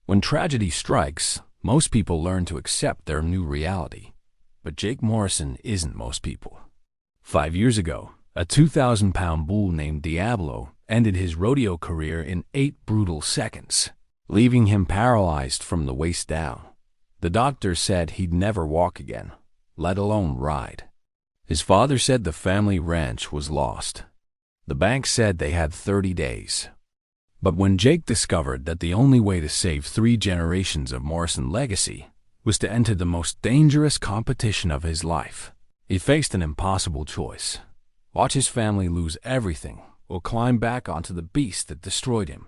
When tragedy strikes, most people learn to accept their new reality. But Jake Morrison isn't most people. 5 years ago, a 2,000-pound bull named Diablo ended his rodeo career in 8 brutal seconds, leaving him paralyzed from the waist down. The doctor said he'd never walk again, let alone ride. His father said the family ranch was lost. The bank said they had 30 days. But when Jake discovered that the only way to save 3 generations of Morrison legacy was to enter the most dangerous competition of his life, he faced an impossible choice: watch his family lose everything or climb back onto the beast that destroyed him.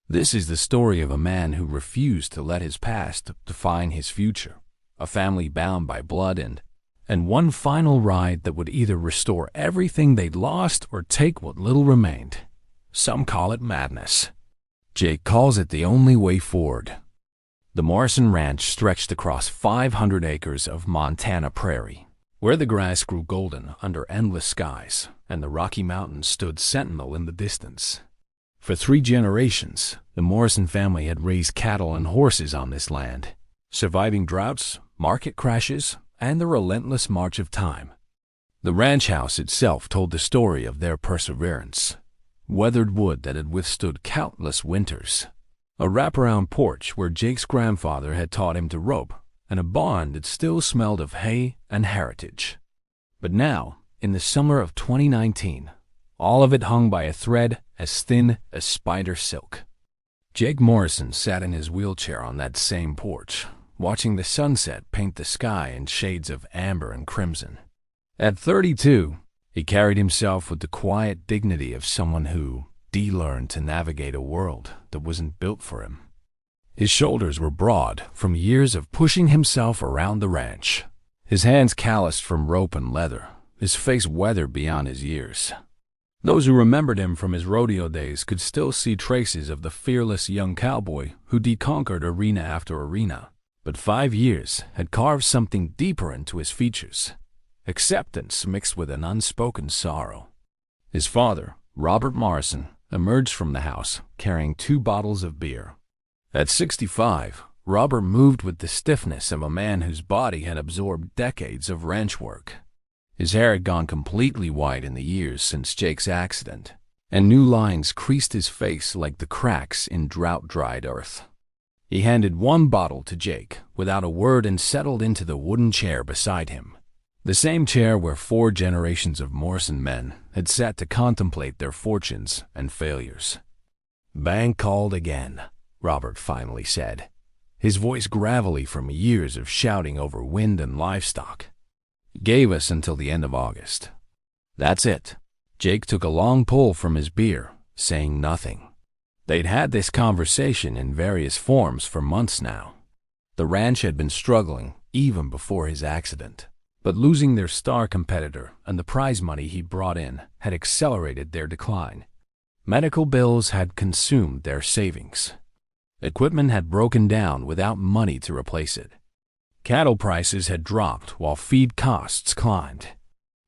This is the story of a man who refused to let his past define his future, a family bound by blood and one final ride that would either restore everything they'd lost or take what little remained. Some call it madness. Jake calls it the only way forward. The Morrison Ranch stretched across 500 acres of Montana prairie, where the grass grew golden under endless skies and the Rocky Mountains stood sentinel in the distance. For 3 generations, the Morrison family had raised cattle and horses on this land, surviving droughts, market crashes, and the relentless march of time. The ranch house itself told the story of their perseverance: weathered wood that had withstood countless winters, a wraparound porch where Jake's grandfather had taught him to rope, and a barn that still smelled of hay and heritage. But now, in the summer of 2019, all of it hung by a thread as thin as spider silk. Jake Morrison sat in his wheelchair on that same porch, watching the sunset paint the sky in shades of amber and crimson. At 32, he carried himself with the quiet dignity of someone who de-learned to navigate a world that wasn't built for him. His shoulders were broad from years of pushing himself around the ranch, his hands calloused from rope and leather, his face weathered beyond his years. Those who remembered him from his rodeo days could still see traces of the fearless young cowboy who deconquered arena after arena. But 5 years had carved something deeper into his features: acceptance mixed with an unspoken sorrow. His father, Robert Morrison, emerged from the house carrying 2 bottles of beer. At 65, Robert moved with the stiffness of a man whose body had absorbed decades of ranch work. His hair had gone completely white in the years since Jake's accident, and new lines creased his face like the cracks in drought-dried earth. He handed 1 bottle to Jake without a word and settled into the wooden chair beside him, the same chair where 4 generations of Morrison men had sat to contemplate their fortunes and failures. "Bank called again," Robert finally said, his voice gravelly from years of shouting over wind and livestock. "Gave us until the end of August." That's it. Jake took a long pull from his beer, saying nothing. They'd had this conversation in various forms for months now. The ranch had been struggling even before his accident, but losing their star competitor and the prize money he brought in had accelerated their decline. Medical bills had consumed their savings. Equipment had broken down without money to replace it. Cattle prices had dropped while feed costs climbed.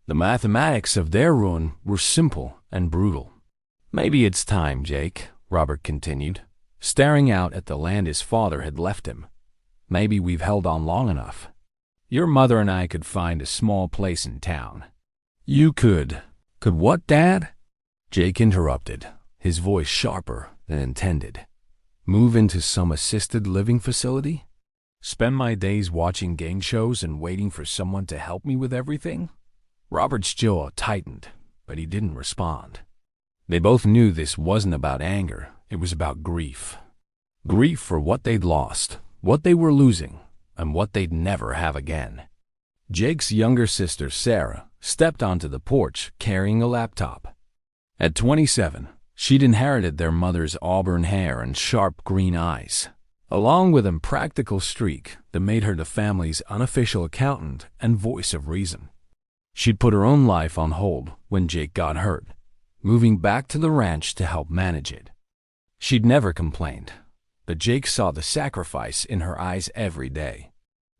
The mathematics of their ruin were simple and brutal. "Maybe it's time, Jake," Robert continued, staring out at the land his father had left him. "Maybe we've held on long enough. Your mother and I could find a small place in town." "You could." "Could what, Dad?" Jake interrupted, his voice sharper than intended. "Move into some assisted living facility? Spend my days watching game shows and waiting for someone to help me with everything?" Robert's jaw tightened, but he didn't respond. They both knew this wasn't about anger, it was about grief. Grief for what they'd lost, what they were losing, and what they'd never have again. Jake's younger sister, Sarah, stepped onto the porch carrying a laptop. At 27, she'd inherited their mother's auburn hair and sharp green eyes, along with an impractical streak that made her the family's unofficial accountant and voice of reason. She'd put her own life on hold when Jake got hurt, moving back to the ranch to help manage it. She'd never complained, but Jake saw the sacrifice in her eyes every day.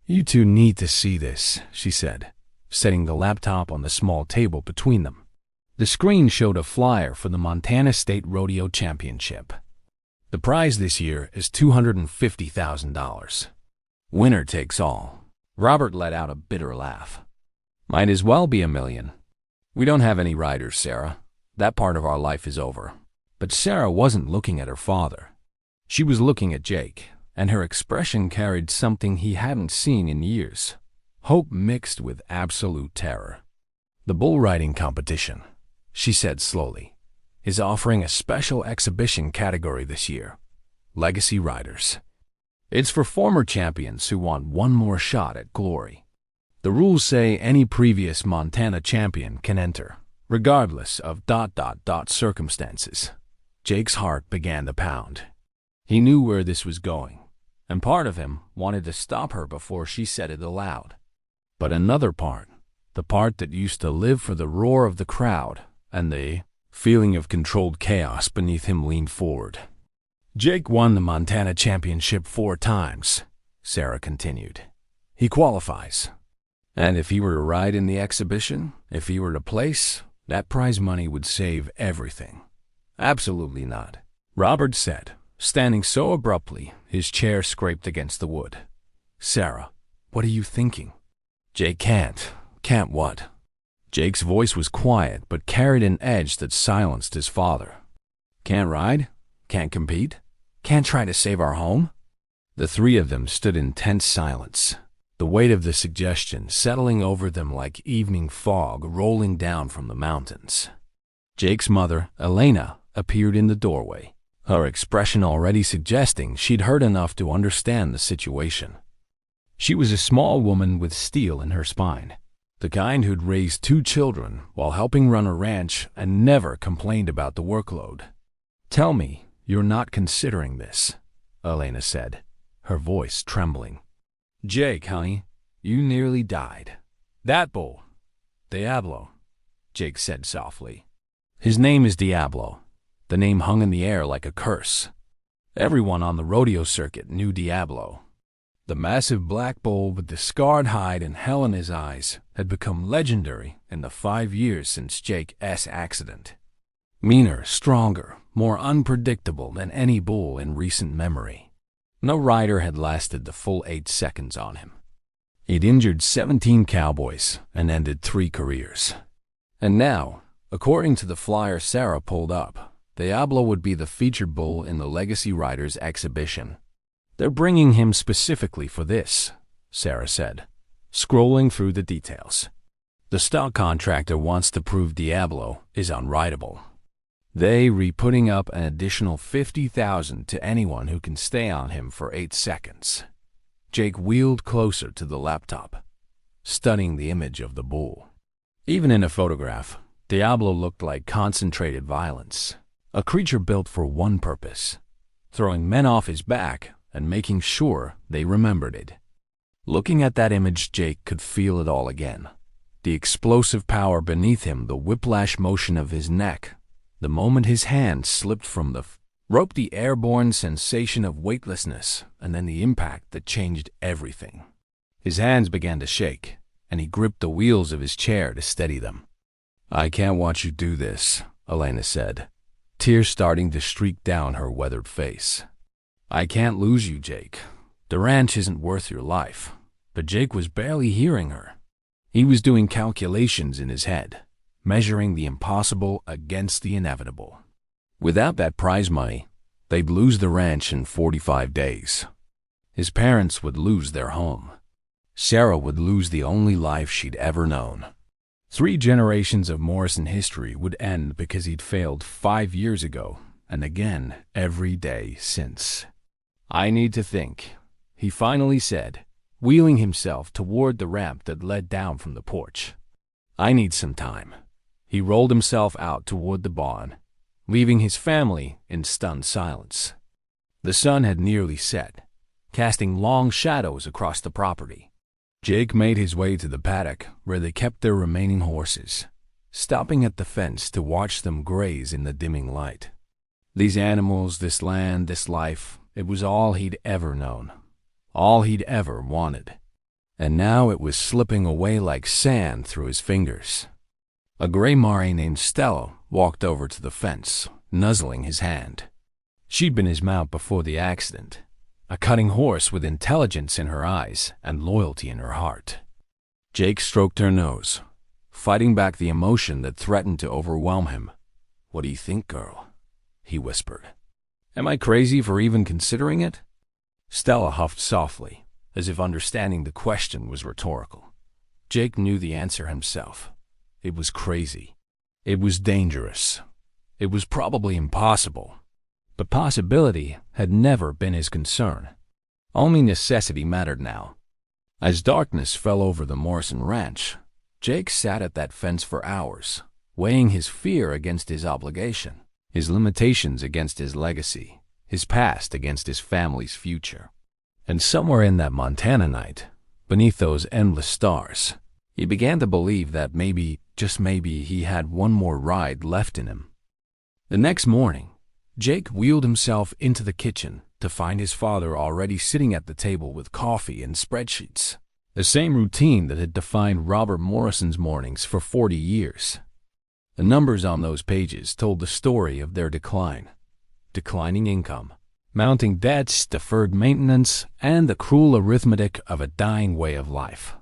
"You two need to see this," she said, setting the laptop on the small table between them. The screen showed a flyer for the Montana State Rodeo Championship. The prize this year is $250,000. Winner takes all. Robert let out a bitter laugh. Might as well be $1 million. We don't have any riders, Sarah. That part of our life is over. But Sarah wasn't looking at her father. She was looking at Jake, and her expression carried something he hadn't seen in years. Hope mixed with absolute terror. The bull riding competition, she said slowly, is offering a special exhibition category this year. Legacy Riders. It's for former champions who want one more shot at glory. The rules say any previous Montana champion can enter, regardless of ... circumstances. Jake's heart began to pound. He knew where this was going, and part of him wanted to stop her before she said it aloud. But another part, the part that used to live for the roar of the crowd and the feeling of controlled chaos beneath him, leaned forward. Jake won the Montana Championship 4 times, Sarah continued. He qualifies. And if he were to ride in the exhibition, if he were to place, that prize money would save everything. Absolutely not, Robert said, standing so abruptly his chair scraped against the wood. Sarah, what are you thinking? Jake can't. Can't what? Jake's voice was quiet but carried an edge that silenced his father. Can't ride? Can't compete? Can't try to save our home? The three of them stood in tense silence, the weight of the suggestion settling over them like evening fog rolling down from the mountains. Jake's mother, Elena, appeared in the doorway, her expression already suggesting she'd heard enough to understand the situation. She was a small woman with steel in her spine, the kind who'd raised 2 children while helping run a ranch and never complained about the workload. Tell me you're not considering this, Elena said, her voice trembling. Jake, honey, you nearly died. That bull, Diablo, Jake said softly. His name is Diablo. The name hung in the air like a curse. Everyone on the rodeo circuit knew Diablo. The massive black bull with the scarred hide and hell in his eyes had become legendary in the 5 years since Jake's accident. Meaner, stronger, more unpredictable than any bull in recent memory. No rider had lasted the full 8 seconds on him. He'd injured 17 cowboys and ended 3 careers. And now, according to the flyer Sarah pulled up, Diablo would be the featured bull in the Legacy Riders exhibition. They're bringing him specifically for this, Sarah said, scrolling through the details. The stock contractor wants to prove Diablo is unrideable. They re-putting up an additional $50,000 to anyone who can stay on him for 8 seconds. Jake wheeled closer to the laptop, studying the image of the bull. Even in a photograph, Diablo looked like concentrated violence, a creature built for one purpose, throwing men off his back and making sure they remembered it. Looking at that image, Jake could feel it all again. The explosive power beneath him, the whiplash motion of his neck, the moment his hand slipped from the rope, the airborne sensation of weightlessness, and then the impact that changed everything. His hands began to shake, and he gripped the wheels of his chair to steady them. I can't watch you do this, Elena said, tears starting to streak down her weathered face. I can't lose you, Jake. The ranch isn't worth your life. But Jake was barely hearing her. He was doing calculations in his head, measuring the impossible against the inevitable. Without that prize money, they'd lose the ranch in 45 days. His parents would lose their home. Sarah would lose the only life she'd ever known. 3 generations of Morrison history would end because he'd failed 5 years ago, and again every day since. I need to think, he finally said, wheeling himself toward the ramp that led down from the porch. I need some time. He rolled himself out toward the barn, leaving his family in stunned silence. The sun had nearly set, casting long shadows across the property. Jake made his way to the paddock where they kept their remaining horses, stopping at the fence to watch them graze in the dimming light. These animals, this land, this life, it was all he'd ever known, all he'd ever wanted. And now it was slipping away like sand through his fingers. A gray Mari named Stella walked over to the fence, nuzzling his hand. She'd been his mount before the accident, a cutting horse with intelligence in her eyes and loyalty in her heart. Jake stroked her nose, fighting back the emotion that threatened to overwhelm him. "What do you think, girl?" he whispered. "Am I crazy for even considering it?" Stella huffed softly, as if understanding the question was rhetorical. Jake knew the answer himself. It was crazy. It was dangerous. It was probably impossible. But possibility had never been his concern. Only necessity mattered now. As darkness fell over the Morrison ranch, Jake sat at that fence for hours, weighing his fear against his obligation, his limitations against his legacy, his past against his family's future. And somewhere in that Montana night, beneath those endless stars, he began to believe that maybe, just maybe, he had one more ride left in him. The next morning, Jake wheeled himself into the kitchen to find his father already sitting at the table with coffee and spreadsheets, the same routine that had defined Robert Morrison's mornings for 40 years. The numbers on those pages told the story of their decline: declining income, mounting debts, deferred maintenance, and the cruel arithmetic of a dying way of life.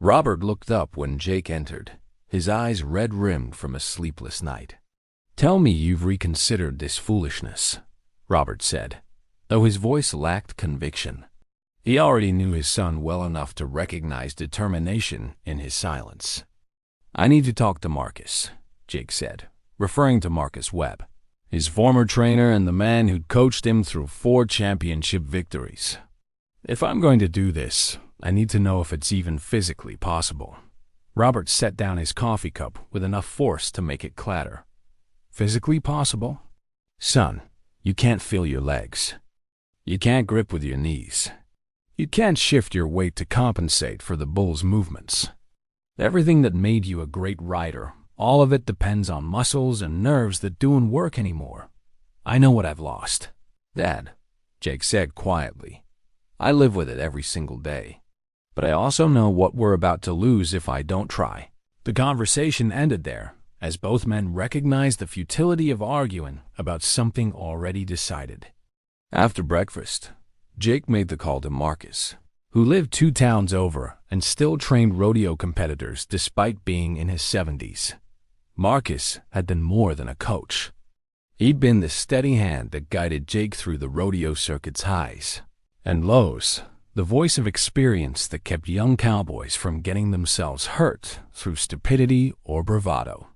Robert looked up when Jake entered, his eyes red-rimmed from a sleepless night. "Tell me you've reconsidered this foolishness," Robert said, though his voice lacked conviction. He already knew his son well enough to recognize determination in his silence. "I need to talk to Marcus," Jake said, referring to Marcus Webb, his former trainer and the man who'd coached him through 4 championship victories. "If I'm going to do this, I need to know if it's even physically possible." Robert set down his coffee cup with enough force to make it clatter. "Physically possible? Son, you can't feel your legs. You can't grip with your knees. You can't shift your weight to compensate for the bull's movements. Everything that made you a great rider, all of it depends on muscles and nerves that don't work anymore. I know what I've lost." "Dad," Jake said quietly, "I live with it every single day. But I also know what we're about to lose if I don't try." The conversation ended there, as both men recognized the futility of arguing about something already decided. After breakfast, Jake made the call to Marcus, who lived 2 towns over and still trained rodeo competitors despite being in his 70s. Marcus had been more than a coach. He'd been the steady hand that guided Jake through the rodeo circuit's highs and lows, the voice of experience that kept young cowboys from getting themselves hurt through stupidity or bravado.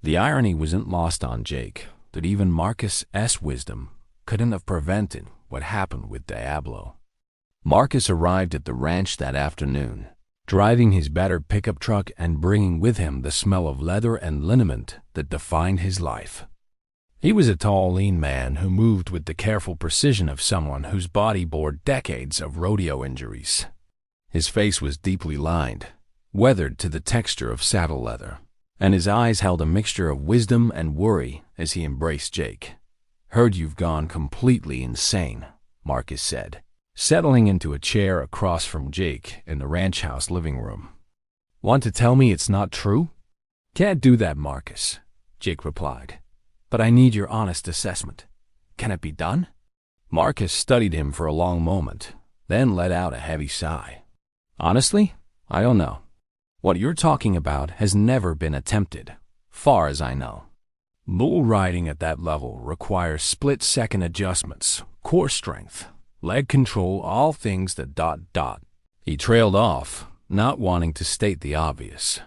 The irony wasn't lost on Jake that even Marcus's wisdom couldn't have prevented what happened with Diablo. Marcus arrived at the ranch that afternoon, driving his battered pickup truck and bringing with him the smell of leather and liniment that defined his life. He was a tall, lean man who moved with the careful precision of someone whose body bore decades of rodeo injuries. His face was deeply lined, weathered to the texture of saddle leather, and his eyes held a mixture of wisdom and worry as he embraced Jake. "Heard you've gone completely insane," Marcus said, settling into a chair across from Jake in the ranch house living room. "Want to tell me it's not true?" "Can't do that, Marcus," Jake replied. "But I need your honest assessment. Can it be done?" Marcus studied him for a long moment, then let out a heavy sigh. "Honestly, I don't know. What you're talking about has never been attempted, far as I know. Bull riding at that level requires split-second adjustments, core strength, leg control, all things that ... He trailed off, not wanting to state the obvious.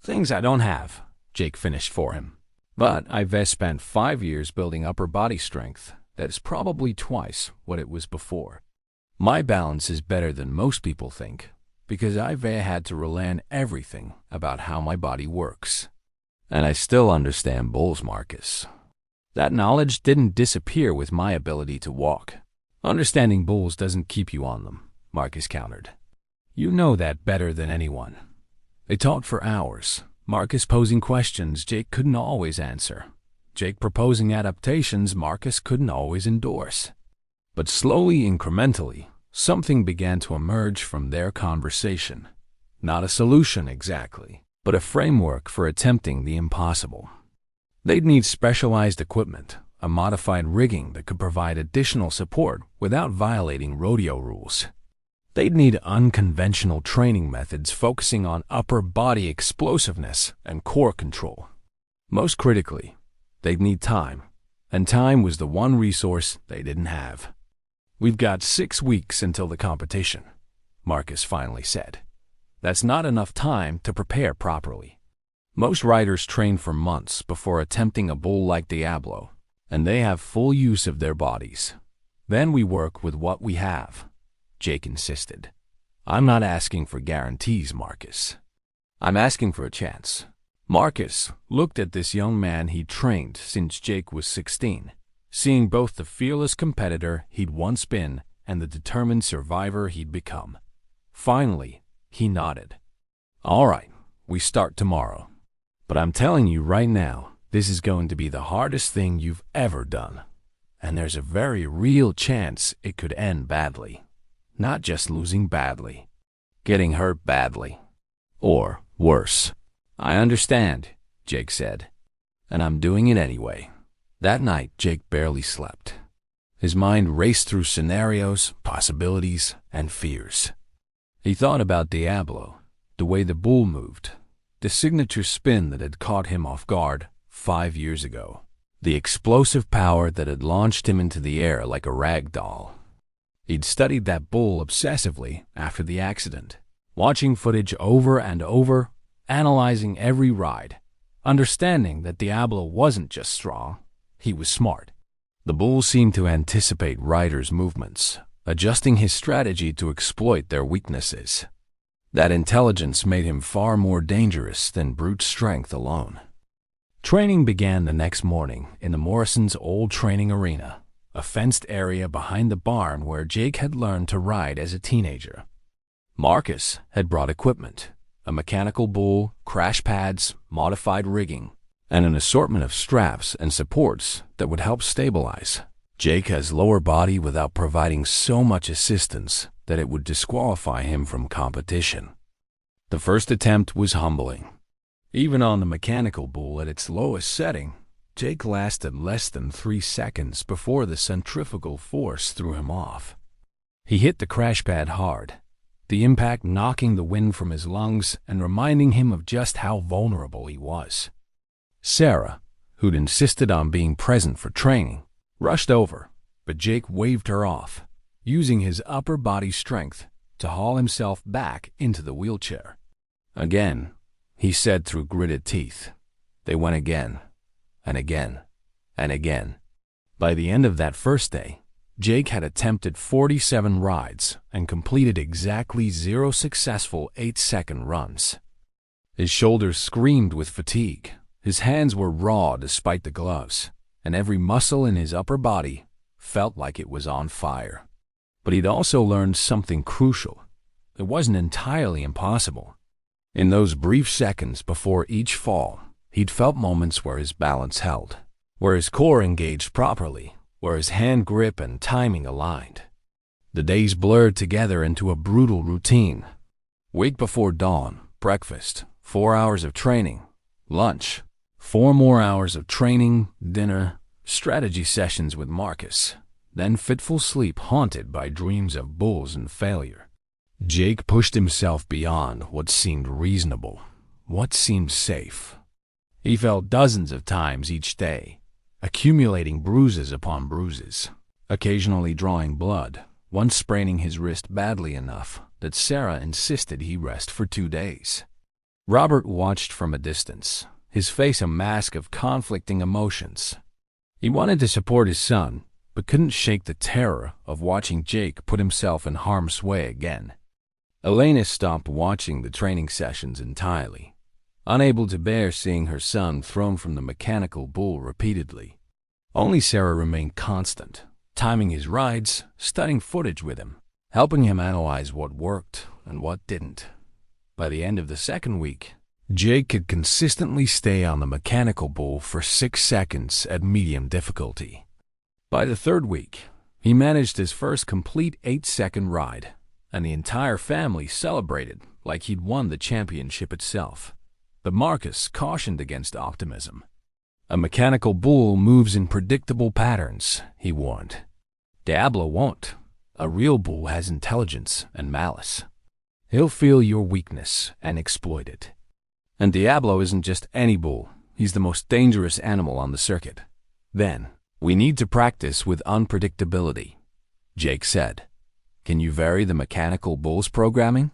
"Things I don't have," Jake finished for him. "But I've spent 5 years building upper body strength that is probably twice what it was before. My balance is better than most people think, because I've had to relearn everything about how my body works. And I still understand bulls, Marcus. That knowledge didn't disappear with my ability to walk. Understanding bulls doesn't keep you on them," Marcus countered. "You know that better than anyone." They talked for hours, Marcus posing questions Jake couldn't always answer, Jake proposing adaptations Marcus couldn't always endorse. But slowly, incrementally, something began to emerge from their conversation. Not a solution exactly, but a framework for attempting the impossible. They'd need specialized equipment, a modified rigging that could provide additional support without violating rodeo rules. They'd need unconventional training methods focusing on upper body explosiveness and core control. Most critically, they'd need time, and time was the one resource they didn't have. "We've got 6 weeks until the competition," Marcus finally said. "That's not enough time to prepare properly. Most riders train for months before attempting a bull like Diablo, and they have full use of their bodies. Then we work with what we have," Jake insisted. "I'm not asking for guarantees, Marcus. I'm asking for a chance." Marcus looked at this young man he'd trained since Jake was 16, seeing both the fearless competitor he'd once been and the determined survivor he'd become. Finally, he nodded. "All right, we start tomorrow. But I'm telling you right now, this is going to be the hardest thing you've ever done. And there's a very real chance it could end badly. Not just losing badly, getting hurt badly. Or worse." "I understand," Jake said. "And I'm doing it anyway." That night, Jake barely slept. His mind raced through scenarios, possibilities, and fears. He thought about Diablo, the way the bull moved, the signature spin that had caught him off guard 5 years ago, the explosive power that had launched him into the air like a rag doll. He'd studied that bull obsessively after the accident, watching footage over and over, analyzing every ride, understanding that Diablo wasn't just strong, he was smart. The bull seemed to anticipate riders' movements, adjusting his strategy to exploit their weaknesses. That intelligence made him far more dangerous than brute strength alone. Training began the next morning in the Morrisons' old training arena, a fenced area behind the barn where Jake had learned to ride as a teenager. Marcus had brought equipment: a mechanical bull, crash pads, modified rigging, and an assortment of straps and supports that would help stabilize Jake's lower body without providing so much assistance that it would disqualify him from competition. The first attempt was humbling. Even on the mechanical bull at its lowest setting, Jake lasted less than 3 seconds before the centrifugal force threw him off. He hit the crash pad hard, the impact knocking the wind from his lungs and reminding him of just how vulnerable he was. Sarah, who'd insisted on being present for training, rushed over, but Jake waved her off, using his upper body strength to haul himself back into the wheelchair. "Again," he said through gritted teeth. They went again, and again, and again. By the end of that first day, Jake had attempted 47 rides and completed exactly 0 successful 8-second runs. His shoulders screamed with fatigue, his hands were raw despite the gloves, and every muscle in his upper body felt like it was on fire. But he'd also learned something crucial. It wasn't entirely impossible. In those brief seconds before each fall, he'd felt moments where his balance held, where his core engaged properly, where his hand grip and timing aligned. The days blurred together into a brutal routine. Wake before dawn, breakfast, 4 hours of training, lunch, 4 more hours of training, dinner, strategy sessions with Marcus, then fitful sleep haunted by dreams of bulls and failure. Jake pushed himself beyond what seemed reasonable, what seemed safe. He fell dozens of times each day, accumulating bruises upon bruises, occasionally drawing blood, once spraining his wrist badly enough that Sarah insisted he rest for 2 days. Robert watched from a distance, his face a mask of conflicting emotions. He wanted to support his son, but couldn't shake the terror of watching Jake put himself in harm's way again. Elena stopped watching the training sessions entirely, unable to bear seeing her son thrown from the mechanical bull repeatedly. Only Sarah remained constant, timing his rides, studying footage with him, helping him analyze what worked and what didn't. By the end of the second week, Jake could consistently stay on the mechanical bull for 6 seconds at medium difficulty. By the third week, he managed his first complete 8-second ride, and the entire family celebrated like he'd won the championship itself. But Marcus cautioned against optimism. A mechanical bull moves in predictable patterns, he warned. Diablo won't. A real bull has intelligence and malice. He'll feel your weakness and exploit it. And Diablo isn't just any bull. He's the most dangerous animal on the circuit. Then, we need to practice with unpredictability, Jake said. Can you vary the mechanical bull's programming?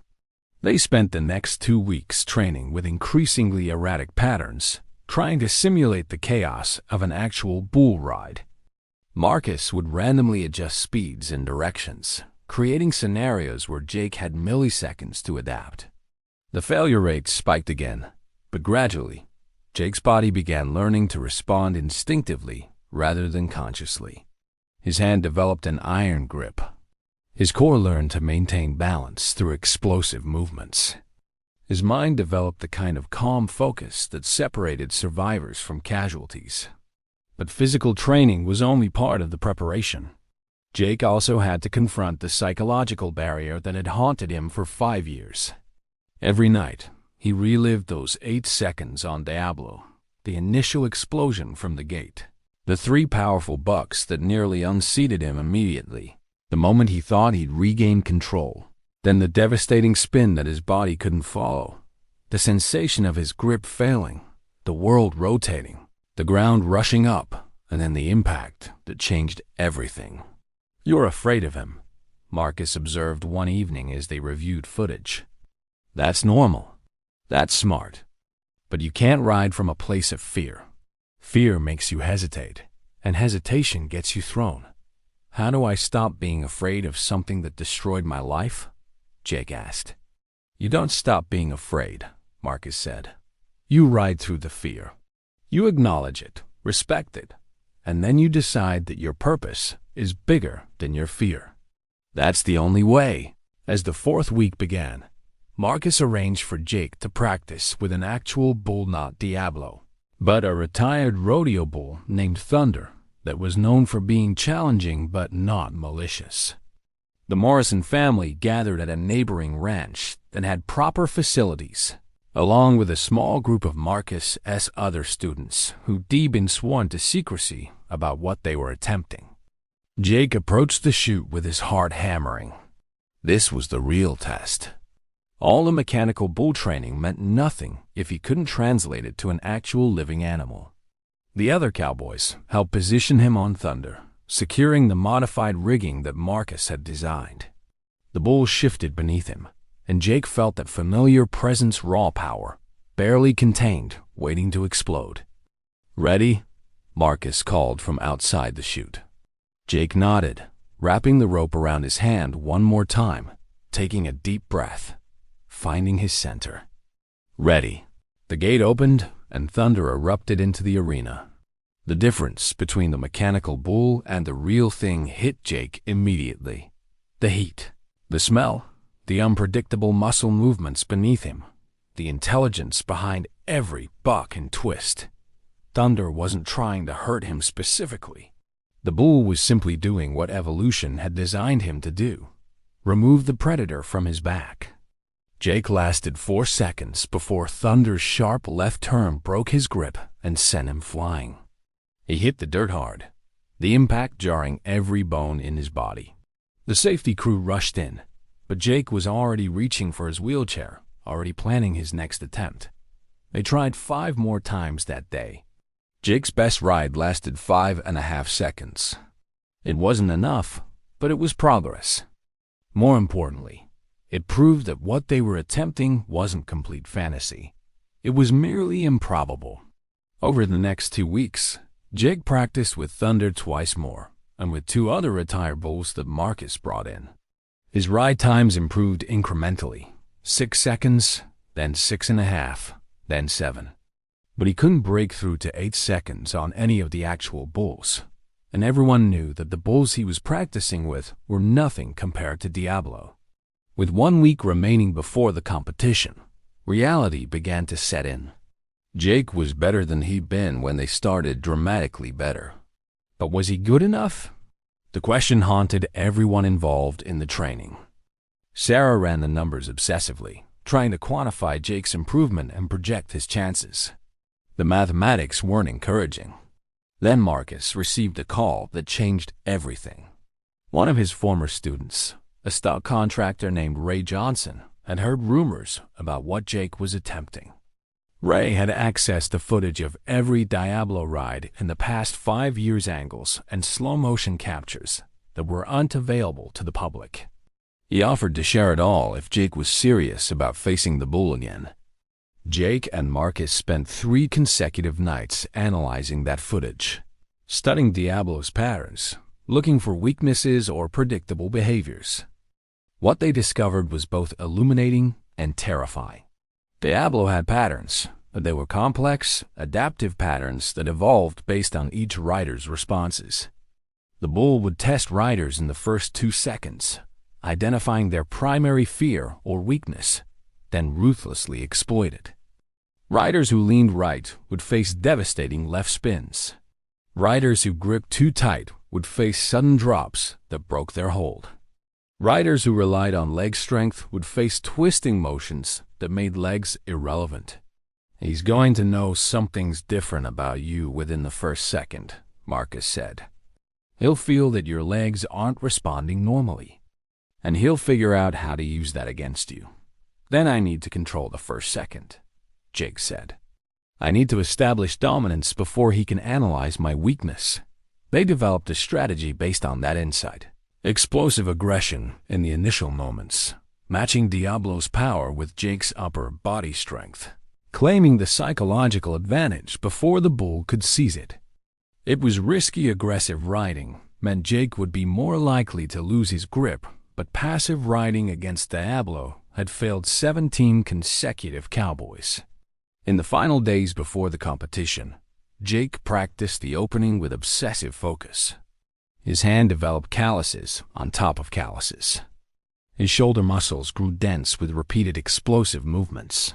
They spent the next 2 weeks training with increasingly erratic patterns, trying to simulate the chaos of an actual bull ride. Marcus would randomly adjust speeds and directions, creating scenarios where Jake had milliseconds to adapt. The failure rate spiked again, but gradually, Jake's body began learning to respond instinctively rather than consciously. His hand developed an iron grip. His core learned to maintain balance through explosive movements. His mind developed the kind of calm focus that separated survivors from casualties. But physical training was only part of the preparation. Jake also had to confront the psychological barrier that had haunted him for 5 years. Every night, he relived those 8 seconds on Diablo, the initial explosion from the gate, the 3 powerful bucks that nearly unseated him immediately, the moment he thought he'd regained control, then the devastating spin that his body couldn't follow, the sensation of his grip failing, the world rotating, the ground rushing up, and then the impact that changed everything. "You're afraid of him," Marcus observed one evening as they reviewed footage. "That's normal. That's smart. But you can't ride from a place of fear. Fear makes you hesitate, and hesitation gets you thrown." "How do I stop being afraid of something that destroyed my life?" Jake asked. "You don't stop being afraid," Marcus said. "You ride through the fear. You acknowledge it, respect it, and then you decide that your purpose is bigger than your fear. That's the only way." As the 4th week began, Marcus arranged for Jake to practice with an actual bull, not Diablo, but a retired rodeo bull named Thunder that was known for being challenging but not malicious. The Morrison family gathered at a neighboring ranch that had proper facilities, along with a small group of Marcus's other students who'd been sworn to secrecy about what they were attempting. Jake approached the chute with his heart hammering. This was the real test. All the mechanical bull training meant nothing if he couldn't translate it to an actual living animal. The other cowboys helped position him on Thunder, securing the modified rigging that Marcus had designed. The bull shifted beneath him, and Jake felt that familiar presence raw power, barely contained, waiting to explode. "Ready?" Marcus called from outside the chute. Jake nodded, wrapping the rope around his hand one more time, taking a deep breath, finding his center. "Ready." The gate opened, and thunder erupted into the arena. The difference between the mechanical bull and the real thing hit Jake immediately. The heat, the smell, the unpredictable muscle movements beneath him, the intelligence behind every buck and twist. Thunder wasn't trying to hurt him specifically. The bull was simply doing what evolution had designed him to do: remove the predator from his back. Jake lasted 4 seconds before Thunder's sharp left turn broke his grip and sent him flying. He hit the dirt hard, the impact jarring every bone in his body. The safety crew rushed in, but Jake was already reaching for his wheelchair, already planning his next attempt. They tried 5 more times that day. Jake's best ride lasted 5.5 seconds. It wasn't enough, but it was progress. More importantly, it proved that what they were attempting wasn't complete fantasy. It was merely improbable. Over the next 2 weeks, Jake practiced with Thunder twice more, and with 2 other retired bulls that Marcus brought in. His ride times improved incrementally: 6 seconds, then 6.5, then 7. But he couldn't break through to 8 seconds on any of the actual bulls, and everyone knew that the bulls he was practicing with were nothing compared to Diablo. With 1 week remaining before the competition, reality began to set in. Jake was better than he'd been when they started, dramatically better. But was he good enough? The question haunted everyone involved in the training. Sarah ran the numbers obsessively, trying to quantify Jake's improvement and project his chances. The mathematics weren't encouraging. Then Marcus received a call that changed everything. One of his former students, a stock contractor named Ray Johnson, had heard rumors about what Jake was attempting. Ray had access to footage of every Diablo ride in the past 5 years, angles and slow-motion captures that were unavailable to the public. He offered to share it all if Jake was serious about facing the bull again. Jake and Marcus spent 3 consecutive nights analyzing that footage, studying Diablo's patterns, looking for weaknesses or predictable behaviors. What they discovered was both illuminating and terrifying. Diablo had patterns, but they were complex, adaptive patterns that evolved based on each rider's responses. The bull would test riders in the first 2 seconds, identifying their primary fear or weakness, then ruthlessly exploit it. Riders who leaned right would face devastating left spins. Riders who gripped too tight would face sudden drops that broke their hold. Riders who relied on leg strength would face twisting motions that made legs irrelevant. "He's going to know something's different about you within the first second," Marcus said. "He'll feel that your legs aren't responding normally, and he'll figure out how to use that against you. Then I need to control the first second," Jake said. "I need to establish dominance before he can analyze my weakness." They developed a strategy based on that insight. Explosive aggression in the initial moments, matching Diablo's power with Jake's upper body strength, claiming the psychological advantage before the bull could seize it. It was risky aggressive riding, meant Jake would be more likely to lose his grip, but passive riding against Diablo had failed 17 consecutive cowboys. In the final days before the competition, Jake practiced the opening with obsessive focus. His hand developed calluses on top of calluses. His shoulder muscles grew dense with repeated explosive movements.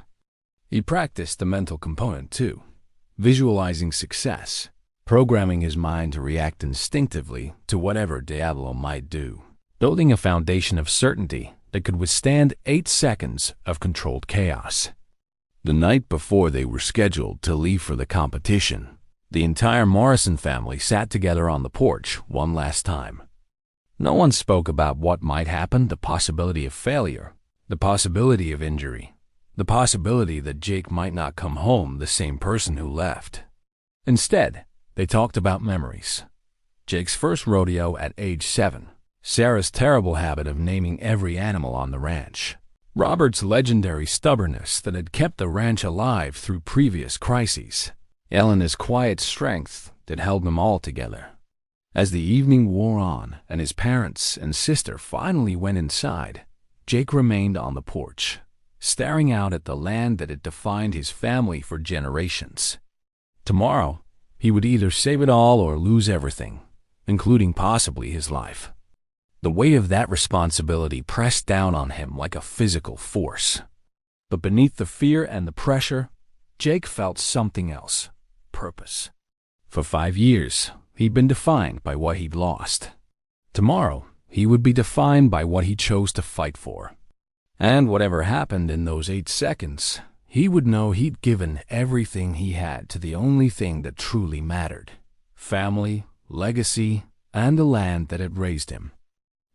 He practiced the mental component too, visualizing success, programming his mind to react instinctively to whatever Diablo might do, building a foundation of certainty that could withstand 8 seconds of controlled chaos. The night before they were scheduled to leave for the competition, the entire Morrison family sat together on the porch one last time. No one spoke about what might happen, the possibility of failure, the possibility of injury, the possibility that Jake might not come home the same person who left. Instead, they talked about memories. Jake's first rodeo at age 7, Sarah's terrible habit of naming every animal on the ranch, Robert's legendary stubbornness that had kept the ranch alive through previous crises, Elena's quiet strength that held them all together. As the evening wore on and his parents and sister finally went inside, Jake remained on the porch, staring out at the land that had defined his family for generations. Tomorrow, he would either save it all or lose everything, including possibly his life. The weight of that responsibility pressed down on him like a physical force. But beneath the fear and the pressure, Jake felt something else. Purpose. For 5 years, he'd been defined by what he'd lost. Tomorrow, he would be defined by what he chose to fight for. And whatever happened in those 8 seconds, he would know he'd given everything he had to the only thing that truly mattered: family, legacy, and the land that had raised him.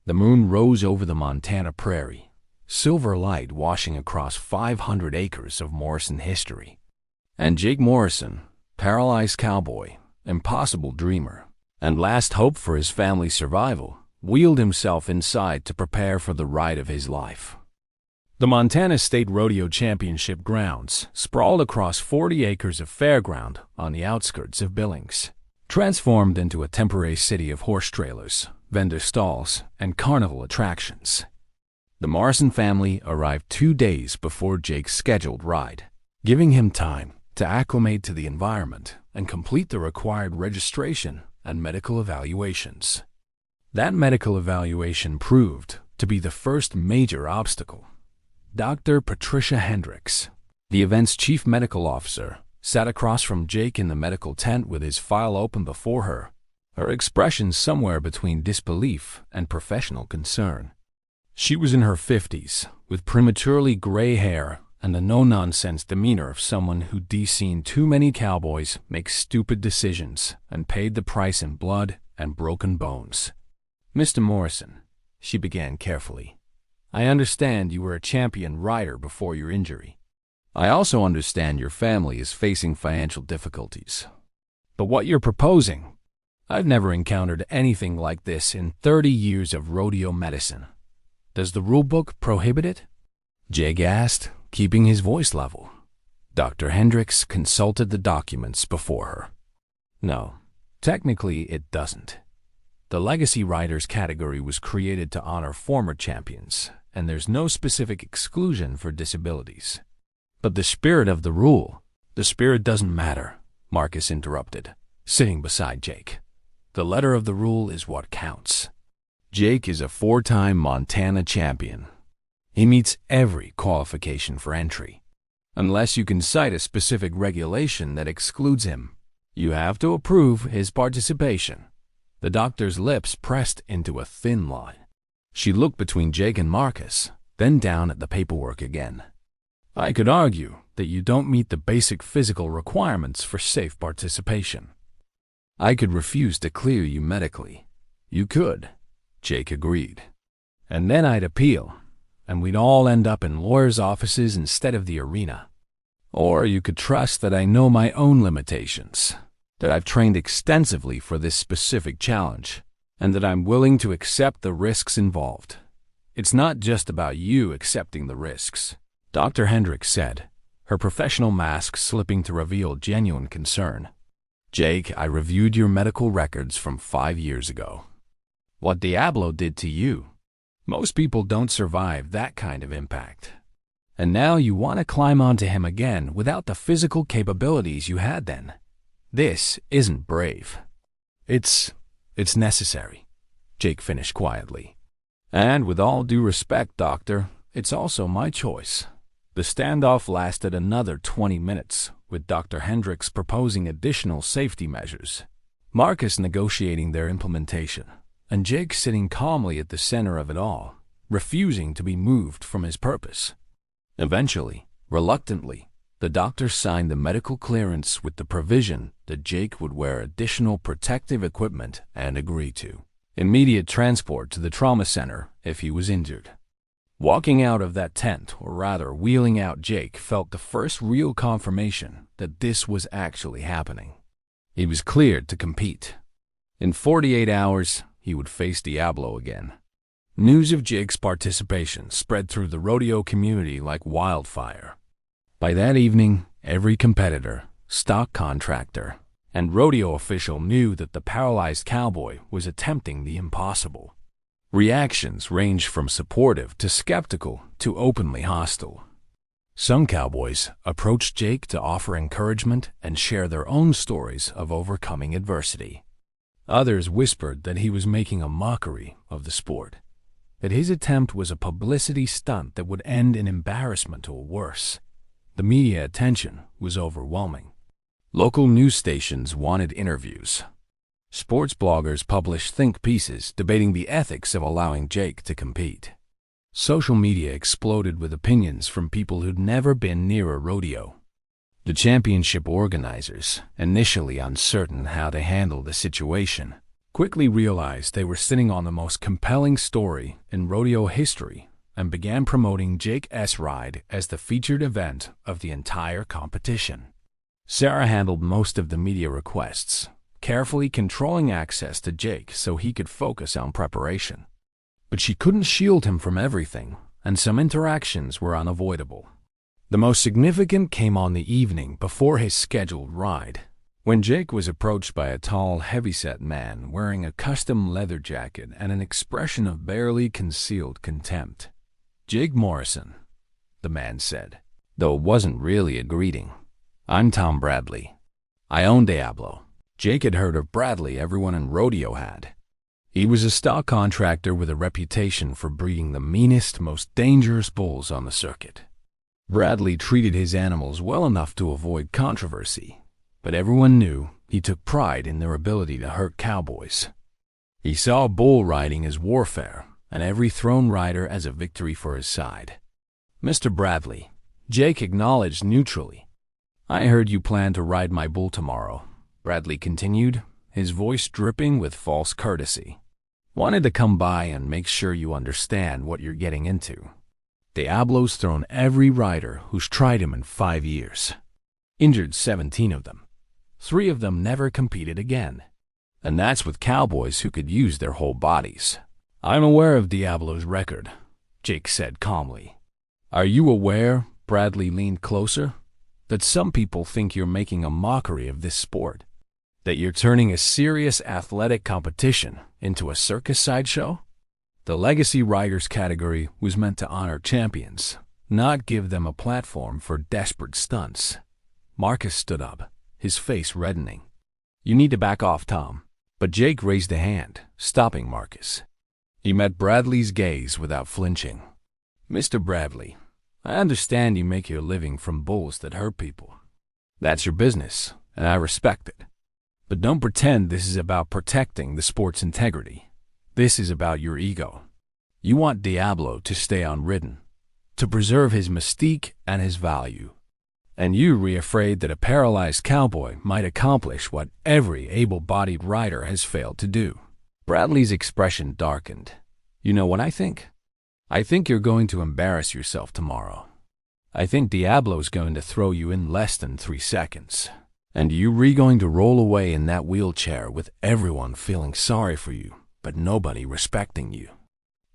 The moon rose over the Montana prairie, silver light washing across 500 acres of Morrison history. And Jake Morrison, paralyzed cowboy, impossible dreamer, and last hope for his family's survival, wheeled himself inside to prepare for the ride of his life. The Montana State Rodeo Championship grounds sprawled across 40 acres of fairground on the outskirts of Billings, transformed into a temporary city of horse trailers, vendor stalls, and carnival attractions. The Morrison family arrived 2 days before Jake's scheduled ride, giving him time to acclimate to the environment and complete the required registration and medical evaluations. That medical evaluation proved to be the first major obstacle. Dr. Patricia Hendricks, the event's chief medical officer, sat across from Jake in the medical tent with his file open before her, her expression somewhere between disbelief and professional concern. She was in her 50s, with prematurely gray hair and the no-nonsense demeanor of someone who'd seen too many cowboys make stupid decisions and paid the price in blood and broken bones. "Mr. Morrison," she began carefully, "I understand you were a champion rider before your injury. I also understand your family is facing financial difficulties. But what you're proposing, I've never encountered anything like this in 30 years of rodeo medicine. Does the rulebook prohibit it?" Jake asked, keeping his voice level. Dr. Hendricks consulted the documents before her. "No, technically it doesn't. The Legacy Riders category was created to honor former champions, and there's no specific exclusion for disabilities." "But the spirit of the rule—" "The spirit doesn't matter," Marcus interrupted, sitting beside Jake. "The letter of the rule is what counts. Jake is a 4-time Montana champion. He meets every qualification for entry. Unless you can cite a specific regulation that excludes him, you have to approve his participation." The doctor's lips pressed into a thin line. She looked between Jake and Marcus, then down at the paperwork again. "I could argue that you don't meet the basic physical requirements for safe participation. I could refuse to clear you medically." "You could," Jake agreed. "And then I'd appeal, and we'd all end up in lawyers' offices instead of the arena. Or you could trust that I know my own limitations, that I've trained extensively for this specific challenge, and that I'm willing to accept the risks involved. It's not just about you accepting the risks," Dr. Hendricks said, her professional mask slipping to reveal genuine concern. "Jake, I reviewed your medical records from 5 years ago. What Diablo did to you, most people don't survive that kind of impact. And now you want to climb onto him again without the physical capabilities you had then. This isn't brave. It's necessary," Jake finished quietly. "And with all due respect, Doctor, it's also my choice." The standoff lasted another 20 minutes, with Dr. Hendricks proposing additional safety measures, Marcus negotiating their implementation, and Jake sitting calmly at the center of it all, refusing to be moved from his purpose. Eventually, reluctantly, the doctor signed the medical clearance with the provision that Jake would wear additional protective equipment and agree to immediate transport to the trauma center if he was injured. Walking out of that tent, or rather wheeling out, Jake felt the first real confirmation that this was actually happening. He was cleared to compete. In 48 hours, he would face Diablo again. News of Jake's participation spread through the rodeo community like wildfire. By that evening, every competitor, stock contractor, and rodeo official knew that the paralyzed cowboy was attempting the impossible. Reactions ranged from supportive to skeptical to openly hostile. Some cowboys approached Jake to offer encouragement and share their own stories of overcoming adversity. Others whispered that he was making a mockery of the sport, that his attempt was a publicity stunt that would end in embarrassment or worse. The media attention was overwhelming. Local news stations wanted interviews. Sports bloggers published think pieces debating the ethics of allowing Jake to compete. Social media exploded with opinions from people who'd never been near a rodeo. The championship organizers, initially uncertain how to handle the situation, quickly realized they were sitting on the most compelling story in rodeo history and began promoting Jake's ride as the featured event of the entire competition. Sarah handled most of the media requests, carefully controlling access to Jake so he could focus on preparation. But she couldn't shield him from everything, and some interactions were unavoidable. The most significant came on the evening before his scheduled ride, when Jake was approached by a tall, heavyset man wearing a custom leather jacket and an expression of barely concealed contempt. "Jake Morrison," the man said, though it wasn't really a greeting. "I'm Tom Bradley. I own Diablo." Jake had heard of Bradley everyone in rodeo had. He was a stock contractor with a reputation for breeding the meanest, most dangerous bulls on the circuit. Bradley treated his animals well enough to avoid controversy, but everyone knew he took pride in their ability to hurt cowboys. He saw bull riding as warfare and every thrown rider as a victory for his side. "Mr. Bradley," Jake acknowledged neutrally. "I heard you plan to ride my bull tomorrow," Bradley continued, his voice dripping with false courtesy. "Wanted to come by and make sure you understand what you're getting into. Diablo's thrown every rider who's tried him in 5 years. Injured 17 of them. 3 of them never competed again. And that's with cowboys who could use their whole bodies." "I'm aware of Diablo's record," Jake said calmly. "Are you aware," Bradley leaned closer, "that some people think you're making a mockery of this sport? That you're turning a serious athletic competition into a circus sideshow? The Legacy Riders category was meant to honor champions, not give them a platform for desperate stunts." Marcus stood up, his face reddening. "You need to back off, Tom." But Jake raised a hand, stopping Marcus. He met Bradley's gaze without flinching. "Mr. Bradley, I understand you make your living from bulls that hurt people. That's your business, and I respect it. But don't pretend this is about protecting the sport's integrity. This is about your ego. You want Diablo to stay unridden, to preserve his mystique and his value. And you're afraid that a paralyzed cowboy might accomplish what every able-bodied rider has failed to do." Bradley's expression darkened. "You know what I think? I think you're going to embarrass yourself tomorrow. I think Diablo's going to throw you in less than 3 seconds. And you're going to roll away in that wheelchair with everyone feeling sorry for you, but nobody respecting you.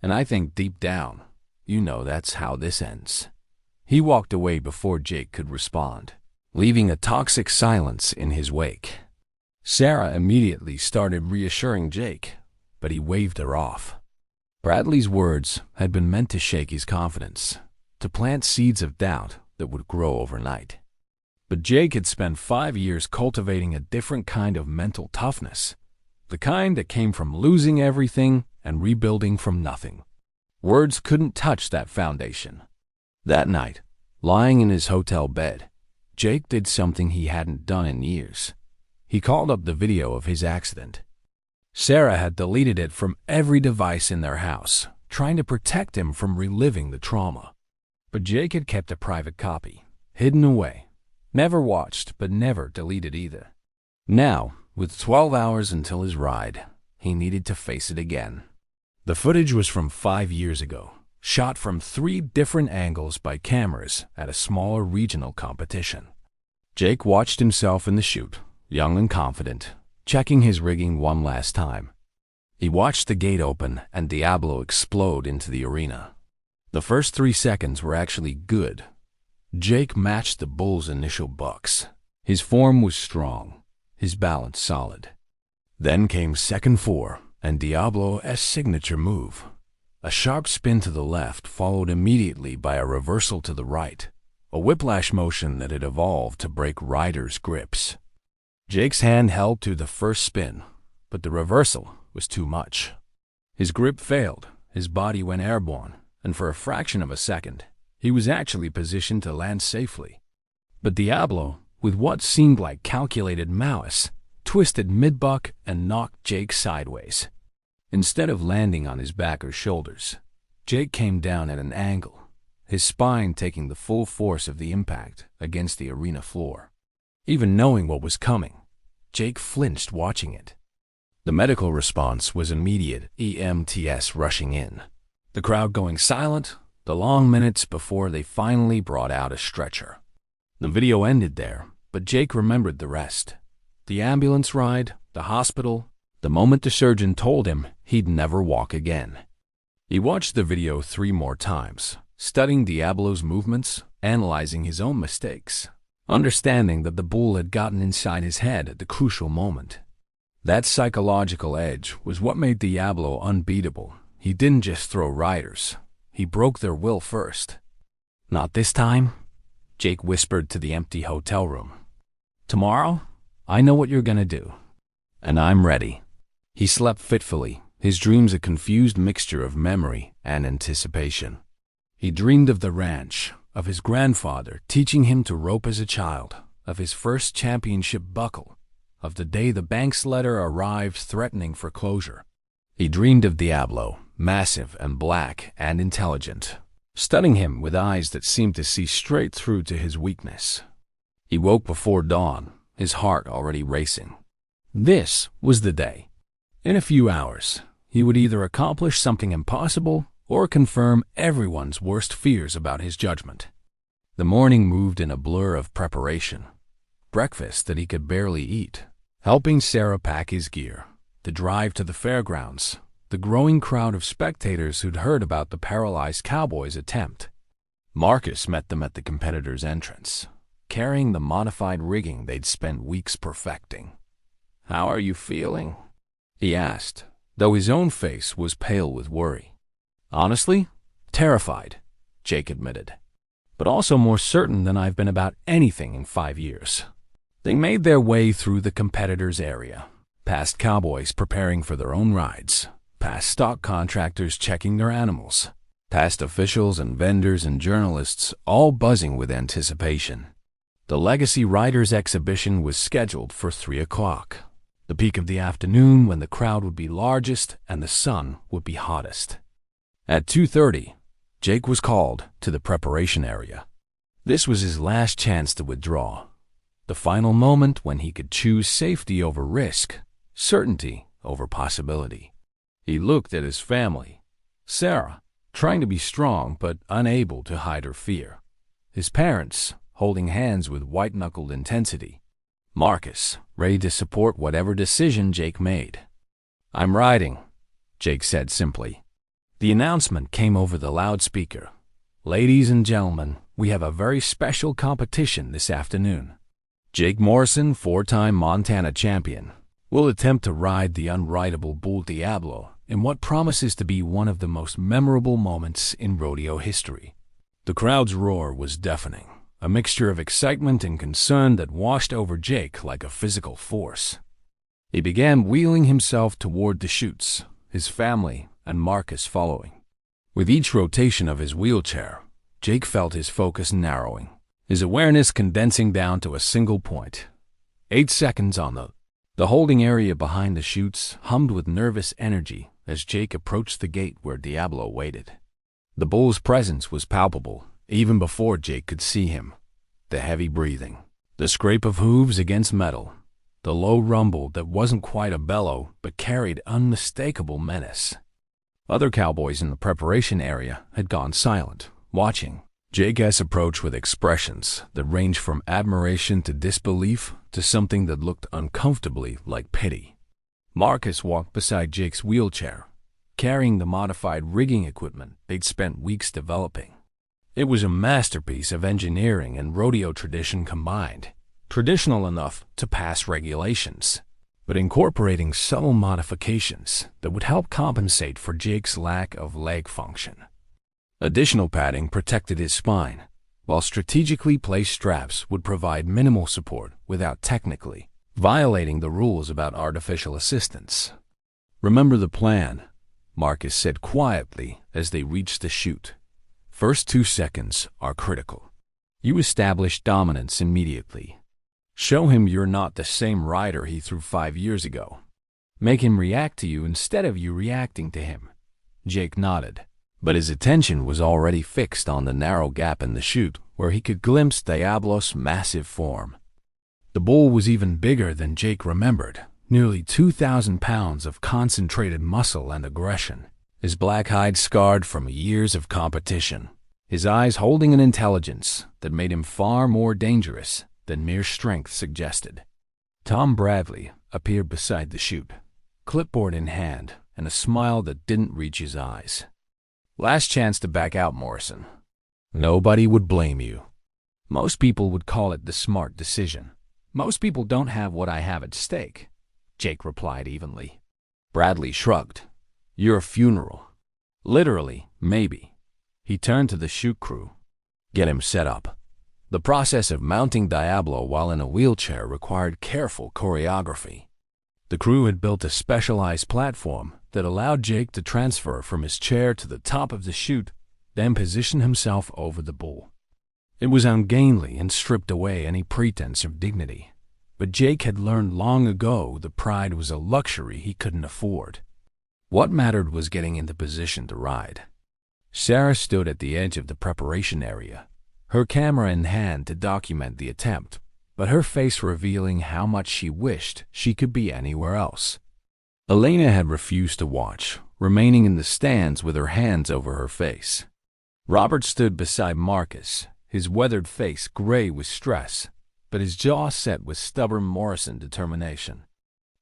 And I think deep down, you know that's how this ends." He walked away before Jake could respond, leaving a toxic silence in his wake. Sarah immediately started reassuring Jake, but he waved her off. Bradley's words had been meant to shake his confidence, to plant seeds of doubt that would grow overnight. But Jake had spent 5 years cultivating a different kind of mental toughness, the kind that came from losing everything and rebuilding from nothing. Words couldn't touch that foundation. That night, lying in his hotel bed, Jake did something he hadn't done in years. He called up the video of his accident. Sarah had deleted it from every device in their house, trying to protect him from reliving the trauma. But Jake had kept a private copy, hidden away, never watched but never deleted either. Now, with 12 hours until his ride, he needed to face it again. The footage was from 5 years ago, shot from 3 different angles by cameras at a smaller regional competition. Jake watched himself in the chute, young and confident, checking his rigging one last time. He watched the gate open and Diablo explode into the arena. The first 3 seconds were actually good. Jake matched the bull's initial bucks. His form was strong, his balance solid. Then came second 4 and Diablo's signature move. A sharp spin to the left followed immediately by a reversal to the right, a whiplash motion that had evolved to break riders' grips. Jake's hand held to the first spin, but the reversal was too much. His grip failed, his body went airborne, and for a fraction of a second, he was actually positioned to land safely. But Diablo, with what seemed like calculated malice, twisted mid-buck and knocked Jake sideways. Instead of landing on his back or shoulders, Jake came down at an angle, his spine taking the full force of the impact against the arena floor. Even knowing what was coming, Jake flinched watching it. The medical response was immediate, EMTs rushing in, the crowd going silent, the long minutes before they finally brought out a stretcher. The video ended there, but Jake remembered the rest. The ambulance ride, the hospital, the moment the surgeon told him he'd never walk again. He watched the video 3 more times, studying Diablo's movements, analyzing his own mistakes, understanding that the bull had gotten inside his head at the crucial moment. That psychological edge was what made Diablo unbeatable. He didn't just throw riders, he broke their will first. "Not this time," Jake whispered to the empty hotel room. "Tomorrow, I know what you're gonna do, and I'm ready." He slept fitfully, his dreams a confused mixture of memory and anticipation. He dreamed of the ranch, of his grandfather teaching him to rope as a child, of his first championship buckle, of the day the bank's letter arrived threatening foreclosure. He dreamed of Diablo, massive and black and intelligent, studying him with eyes that seemed to see straight through to his weakness. He woke before dawn, his heart already racing. This was the day. In a few hours, he would either accomplish something impossible or confirm everyone's worst fears about his judgment. The morning moved in a blur of preparation. Breakfast that he could barely eat, helping Sarah pack his gear, the drive to the fairgrounds, the growing crowd of spectators who'd heard about the paralyzed cowboy's attempt. Marcus met them at the competitor's entrance, carrying the modified rigging they'd spent weeks perfecting. "How are you feeling?" he asked, though his own face was pale with worry. "Honestly, terrified," Jake admitted, "but also more certain than I've been about anything in 5 years." They made their way through the competitor's area, past cowboys preparing for their own rides, past stock contractors checking their animals, past officials and vendors and journalists all buzzing with anticipation. The Legacy Riders exhibition was scheduled for 3 o'clock, the peak of the afternoon when the crowd would be largest and the sun would be hottest. At 2:30, Jake was called to the preparation area. This was his last chance to withdraw, the final moment when he could choose safety over risk, certainty over possibility. He looked at his family, Sarah, trying to be strong but unable to hide her fear, his parents holding hands with white-knuckled intensity, Marcus ready to support whatever decision Jake made. "I'm riding," Jake said simply. The announcement came over the loudspeaker. "Ladies and gentlemen, we have a very special competition this afternoon. Jake Morrison, 4-time Montana champion, will attempt to ride the unrideable Bull Diablo in what promises to be one of the most memorable moments in rodeo history." The crowd's roar was deafening, a mixture of excitement and concern that washed over Jake like a physical force. He began wheeling himself toward the chutes, his family and Marcus following. With each rotation of his wheelchair, Jake felt his focus narrowing, his awareness condensing down to a single point. 8 seconds on the holding area behind the chutes hummed with nervous energy as Jake approached the gate where Diablo waited. The bull's presence was palpable even before Jake could see him. The heavy breathing, the scrape of hooves against metal, the low rumble that wasn't quite a bellow but carried unmistakable menace. Other cowboys in the preparation area had gone silent, watching Jake's approach with expressions that ranged from admiration to disbelief to something that looked uncomfortably like pity. Marcus walked beside Jake's wheelchair, carrying the modified rigging equipment they'd spent weeks developing. It was a masterpiece of engineering and rodeo tradition combined, traditional enough to pass regulations, but incorporating subtle modifications that would help compensate for Jake's lack of leg function. Additional padding protected his spine, while strategically placed straps would provide minimal support without technically violating the rules about artificial assistance. "Remember the plan," Marcus said quietly as they reached the chute. "First 2 seconds are critical. You establish dominance immediately. Show him you're not the same rider he threw 5 years ago. Make him react to you instead of you reacting to him." Jake nodded, but his attention was already fixed on the narrow gap in the chute where he could glimpse Diablo's massive form. The bull was even bigger than Jake remembered, nearly 2,000 pounds of concentrated muscle and aggression, his black hide scarred from years of competition, his eyes holding an intelligence that made him far more dangerous than mere strength suggested. Tom Bradley appeared beside the chute, clipboard in hand and a smile that didn't reach his eyes. "Last chance to back out, Morrison. Nobody would blame you. Most people would call it the smart decision. Most people don't have what I have at stake," Jake replied evenly. Bradley shrugged. "You're a funeral." "Literally, maybe." He turned to the chute crew. "Get him set up." The process of mounting Diablo while in a wheelchair required careful choreography. The crew had built a specialized platform that allowed Jake to transfer from his chair to the top of the chute, then position himself over the bull. It was ungainly and stripped away any pretense of dignity, but Jake had learned long ago that pride was a luxury he couldn't afford. What mattered was getting into position to ride. Sarah stood at the edge of the preparation area, her camera in hand to document the attempt, but her face revealing how much she wished she could be anywhere else. Elena had refused to watch, remaining in the stands with her hands over her face. Robert stood beside Marcus, his weathered face gray with stress, but his jaw set with stubborn Morrison determination.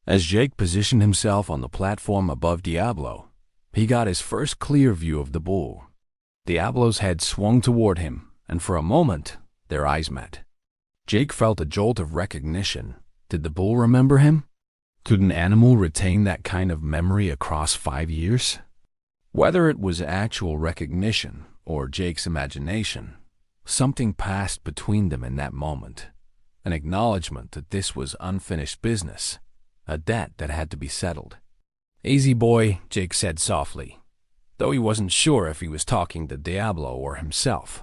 As Jake positioned himself on the platform above Diablo, he got his first clear view of the bull. Diablo's head swung toward him, and for a moment, their eyes met. Jake felt a jolt of recognition. Did the bull remember him? Could an animal retain that kind of memory across 5 years? Whether it was actual recognition or Jake's imagination, something passed between them in that moment. An acknowledgement that this was unfinished business, a debt that had to be settled. "Easy, boy," Jake said softly, though he wasn't sure if he was talking to Diablo or himself.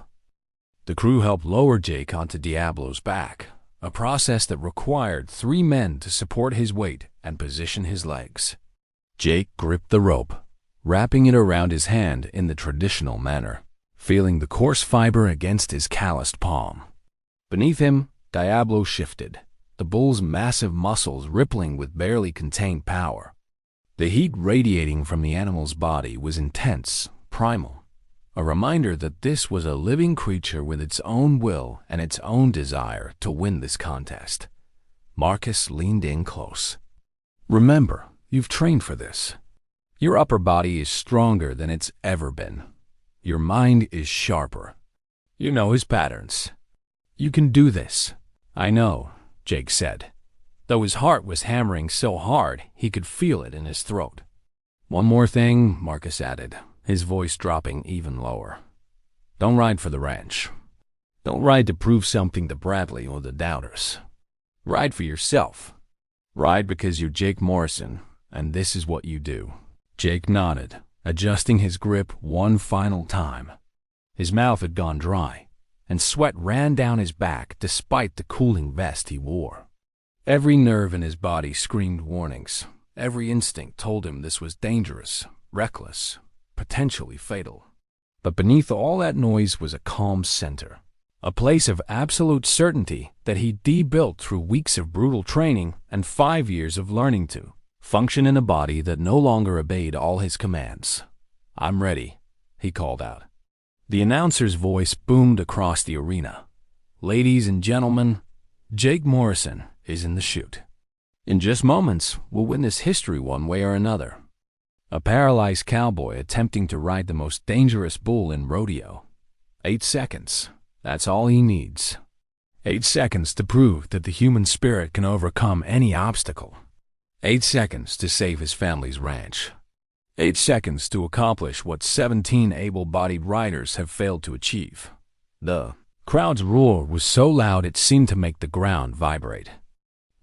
The crew helped lower Jake onto Diablo's back, a process that required 3 men to support his weight and position his legs. Jake gripped the rope, wrapping it around his hand in the traditional manner, feeling the coarse fiber against his calloused palm. Beneath him, Diablo shifted, the bull's massive muscles rippling with barely contained power. The heat radiating from the animal's body was intense, primal, a reminder that this was a living creature with its own will and its own desire to win this contest. Marcus leaned in close. "Remember, you've trained for this. Your upper body is stronger than it's ever been. Your mind is sharper. You know his patterns. You can do this." "I know," Jake said, though his heart was hammering so hard he could feel it in his throat. "One more thing," Marcus added, his voice dropping even lower. "Don't ride for the ranch. Don't ride to prove something to Bradley or the doubters. Ride for yourself. Ride because you're Jake Morrison, and this is what you do." Jake nodded, adjusting his grip one final time. His mouth had gone dry, and sweat ran down his back despite the cooling vest he wore. Every nerve in his body screamed warnings. Every instinct told him this was dangerous, reckless, potentially fatal. But beneath all that noise was a calm center, a place of absolute certainty that he'd de-built through weeks of brutal training and 5 years of learning to function in a body that no longer obeyed all his commands. "I'm ready," he called out. The announcer's voice boomed across the arena. "Ladies and gentlemen, Jake Morrison is in the chute. In just moments, we'll win this history one way or another. A paralyzed cowboy attempting to ride the most dangerous bull in rodeo. 8 seconds, that's all he needs. 8 seconds to prove that the human spirit can overcome any obstacle. 8 seconds to save his family's ranch. 8 seconds to accomplish what 17 able-bodied riders have failed to achieve." The crowd's roar was so loud it seemed to make the ground vibrate.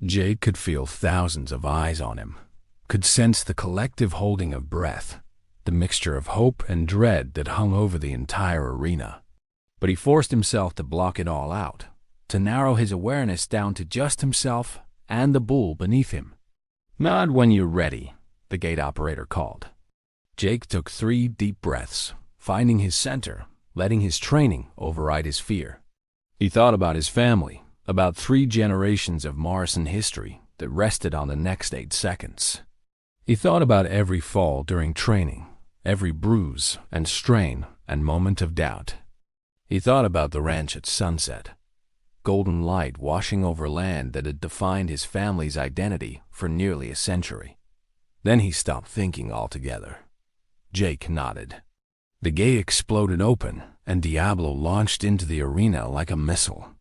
Jake could feel thousands of eyes on him, could sense the collective holding of breath, the mixture of hope and dread that hung over the entire arena. But he forced himself to block it all out, to narrow his awareness down to just himself and the bull beneath him. "Nod when you're ready," the gate operator called. Jake took 3 deep breaths, finding his center, letting his training override his fear. He thought about his family, about 3 generations of Morrison history that rested on the next 8 seconds. He thought about every fall during training, every bruise and strain and moment of doubt. He thought about the ranch at sunset, golden light washing over land that had defined his family's identity for nearly a century. Then he stopped thinking altogether. Jake nodded. The gate exploded open, and Diablo launched into the arena like a missile.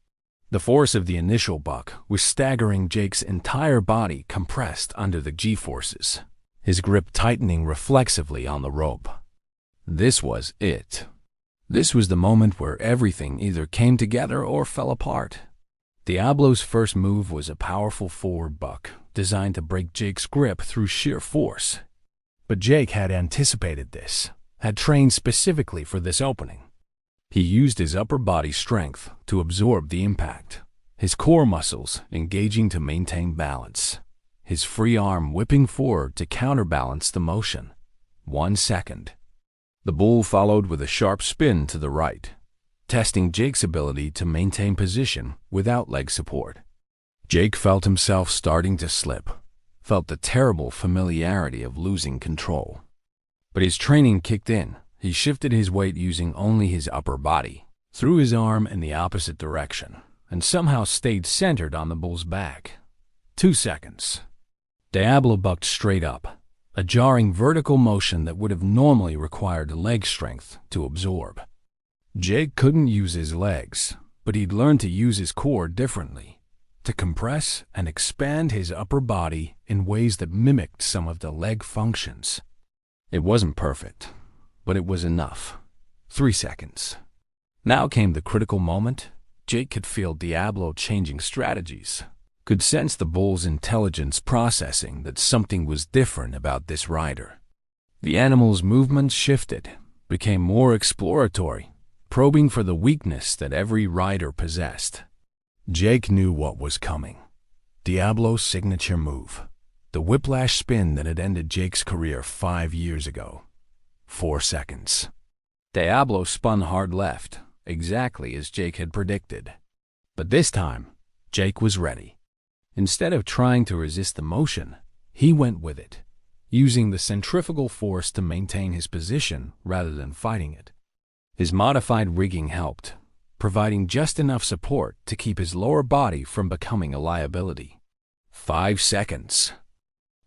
The force of the initial buck was staggering Jake's entire body compressed under the G-forces, his grip tightening reflexively on the rope. This was it. This was the moment where everything either came together or fell apart. Diablo's first move was a powerful forward buck designed to break Jake's grip through sheer force. But Jake had anticipated this, had trained specifically for this opening. He used his upper body strength to absorb the impact, his core muscles engaging to maintain balance, his free arm whipping forward to counterbalance the motion. 1 second. The bull followed with a sharp spin to the right, testing Jake's ability to maintain position without leg support. Jake felt himself starting to slip, felt the terrible familiarity of losing control. But his training kicked in. He shifted his weight using only his upper body, threw his arm in the opposite direction, and somehow stayed centered on the bull's back. 2 seconds. Diablo bucked straight up, a jarring vertical motion that would have normally required leg strength to absorb. Jake couldn't use his legs, but he'd learned to use his core differently, to compress and expand his upper body in ways that mimicked some of the leg functions. It wasn't perfect, but it was enough. 3 seconds. Now came the critical moment. Jake could feel Diablo changing strategies, could sense the bull's intelligence processing that something was different about this rider. The animal's movements shifted, became more exploratory, probing for the weakness that every rider possessed. Jake knew what was coming. Diablo's signature move, the whiplash spin that had ended Jake's career 5 years ago. 4 seconds. Diablo spun hard left, exactly as Jake had predicted. But this time, Jake was ready. Instead of trying to resist the motion, he went with it, using the centrifugal force to maintain his position rather than fighting it. His modified rigging helped, providing just enough support to keep his lower body from becoming a liability. 5 seconds.